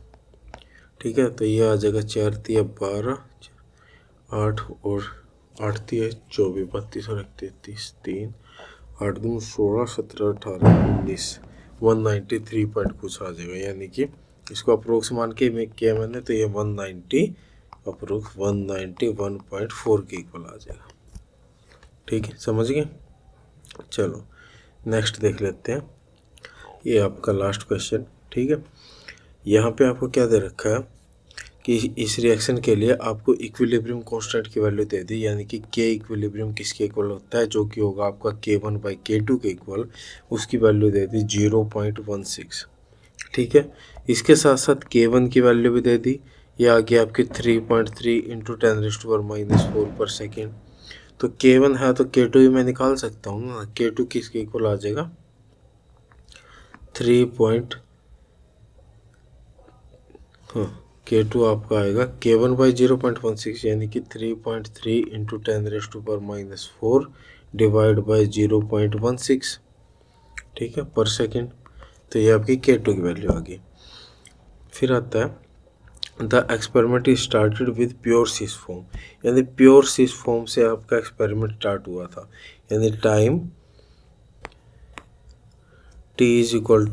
ठीक है, तो ये आ जाएगा 4 × 12 8 और 8 × 24 32 और 33 3 8 दूँ 16 17 18 19 193 पॉइंट कुछ आ जाएगा, यानी कि इसको अप्रोक्स मान के मैं किया मैंने, तो ये 190 अप्रोक्स 191.4 के इक्वल आ जाएगा, ठीक है, समझ गए। चलो नेक्स्ट देख लेते हैं, ये आपका लास्ट क्वेश्चन, ठीक है। यहाँ पे आपको क्या दे रखा है कि इस रिएक्शन के लिए आपको इक्विलिब्रियम कांस्टेंट की वैल्यू दे दी, यानी कि के इक्विलिब्रियम किसके इक्वल होता है, जो कि होगा आपका K1/K2 के इक्वल, उसकी वैल्यू दे दी 0.16, ठीक है। इसके साथ साथ K1 की वैल्यू भी दे दी, ये आ गया आपकी 3.3 इंटू 10⁻⁻⁴ पर सेकेंड, तो K1 है तो K2 भी मैं निकाल सकता हूँ ना, K2 किसके इक्वल आ जाएगा 3. K2 आपका आएगा K1/0.16 यानी कि 3.3 इंटू 10⁻⁻⁴ डिवाइड बाई 0.16, ठीक है, पर सेकेंड, तो ये आपकी K2 की वैल्यू आ गई। फिर आता है the experiment is started with pure cis form, यानी प्योर सिस फॉर्म से आपका एक्सपेरिमेंट स्टार्ट हुआ था, यानी time t is equal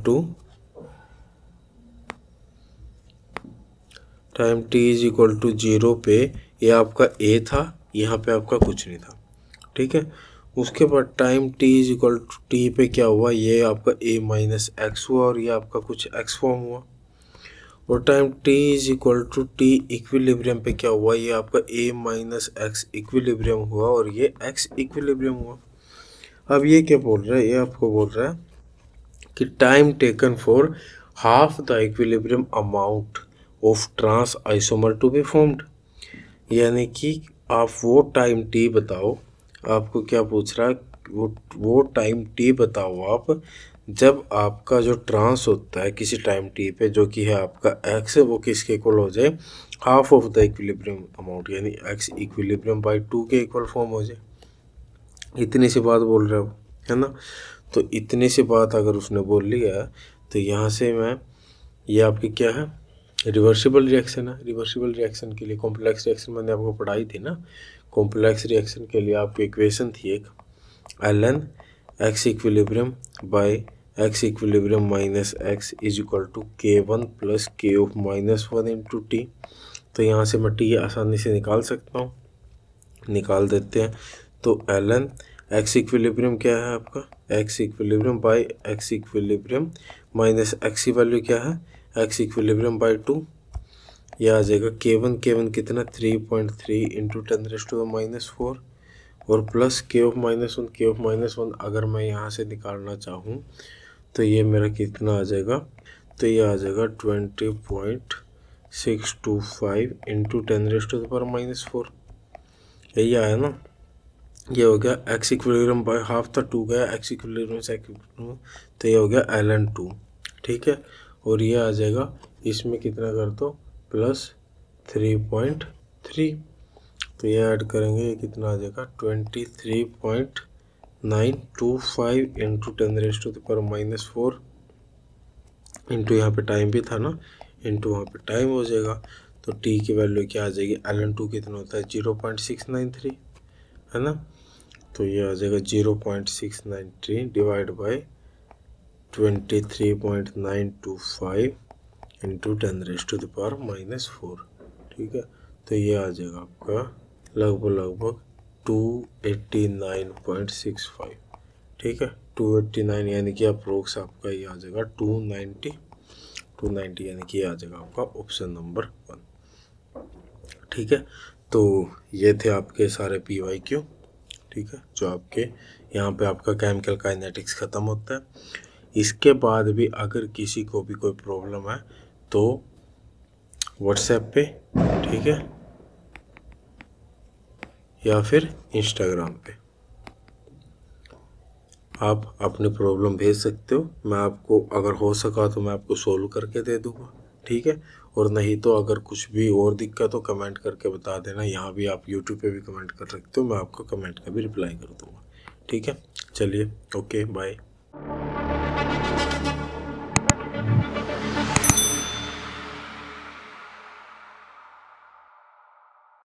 to 0 पे ये आपका a था, यहाँ पे आपका कुछ नहीं था, ठीक है। उसके बाद time t is equal to t पे क्या हुआ, ये आपका a माइनस एक्स हुआ और ये आपका कुछ x फॉर्म हुआ, और time t is equal to t equilibrium पे क्या हुआ, ये आपका a माइनस एक्स इक्विलिब्रियम हुआ और ये x इक्विलिब्रियम हुआ। अब ये क्या बोल रहा है, ये आपको बोल रहा है कि time taken for half the equilibrium amount of trans isomer to be formed, यानी कि आप वो टाइम t बताओ, आपको क्या पूछ रहा है वो टाइम टी बताओ आप जब आपका जो ट्रांस होता है किसी टाइम टी पे, जो कि है आपका एक्स, वो किसके इक्वल हो जाए, half of the equilibrium amount, यानी एक्स इक्विलिब्रियम बाय 2 के इक्वल फॉर्म हो जाए। इतनी सी बात बोल रहे हो, है ना। तो इतनी सी बात अगर उसने बोल लिया तो यहाँ से मैं, ये आपकी क्या है, रिवर्सिबल रिएक्शन है। रिवर्सिबल रिएक्शन के लिए, कॉम्प्लेक्स रिएक्शन मैंने आपको पढ़ाई थी ना, कॉम्प्लेक्स रिएक्शन के लिए आपकी इक्वेशन थी एक, ln x equilibrium by x equilibrium minus x is equal to k1 plus k of minus 1 into t. तो यहाँ से मैं टी आसानी से निकाल सकता हूँ, निकाल देते हैं। तो ln x इक्विलिब्रियम क्या है आपका, x equilibrium by x equilibrium minus x की वैल्यू क्या है, x इक्विलिब्रियम बाय 2, यह आ जाएगा k1 कितना 3.3 इंटू 10⁻⁻⁴, और plus k of minus one अगर मैं यहाँ से निकालना चाहूँ तो ये मेरा कितना आ जाएगा, तो ये आ जाएगा 20.625 इंटू 10⁻⁻⁴, यही आया ना। ये हो गया x इक्विलिब्रियम बाय हाफ था 2 गया, x इक्विलिब्रियम से तो ये हो गया ln 2, ठीक है। और ये आ जाएगा इसमें कितना कर दो प्लस 3.3, तो ये ऐड करेंगे, ये कितना आ जाएगा 23.925 इंटू 10⁻⁻⁴ इंटू यहाँ पे टाइम भी था ना, इंटू वहाँ पे टाइम हो जाएगा। तो t की वैल्यू क्या आ जाएगी, ln 2 कितना होता है 0.693, है ना। तो ये आ जाएगा 0.693 डिवाइड बाय 23.925 इंटू 10⁻⁻⁴, ठीक है। तो ये आ जाएगा आपका लगभग 289.65, ठीक है, 289, यानी कि अप्रोक्स आपका ये आ जाएगा 290, यानी कि ये आ जाएगा आपका ऑप्शन नंबर 1, ठीक है। तो ये थे आपके सारे PYQ, ठीक है, जो आपके यहाँ पे आपका केमिकल काइनेटिक्स ख़त्म होता है। इसके बाद भी अगर किसी को भी कोई प्रॉब्लम है तो व्हाट्सएप पे, ठीक है, या फिर इंस्टाग्राम पे आप अपनी प्रॉब्लम भेज सकते हो। मैं आपको अगर हो सका तो मैं आपको सोल्व करके दे दूँगा, ठीक है। और नहीं तो अगर कुछ भी और दिक्कत हो कमेंट करके बता देना। यहाँ भी आप यूट्यूब पे भी कमेंट कर सकते हो, मैं आपको कमेंट का भी रिप्लाई कर दूँगा, ठीक है। चलिए, ओके, बाय।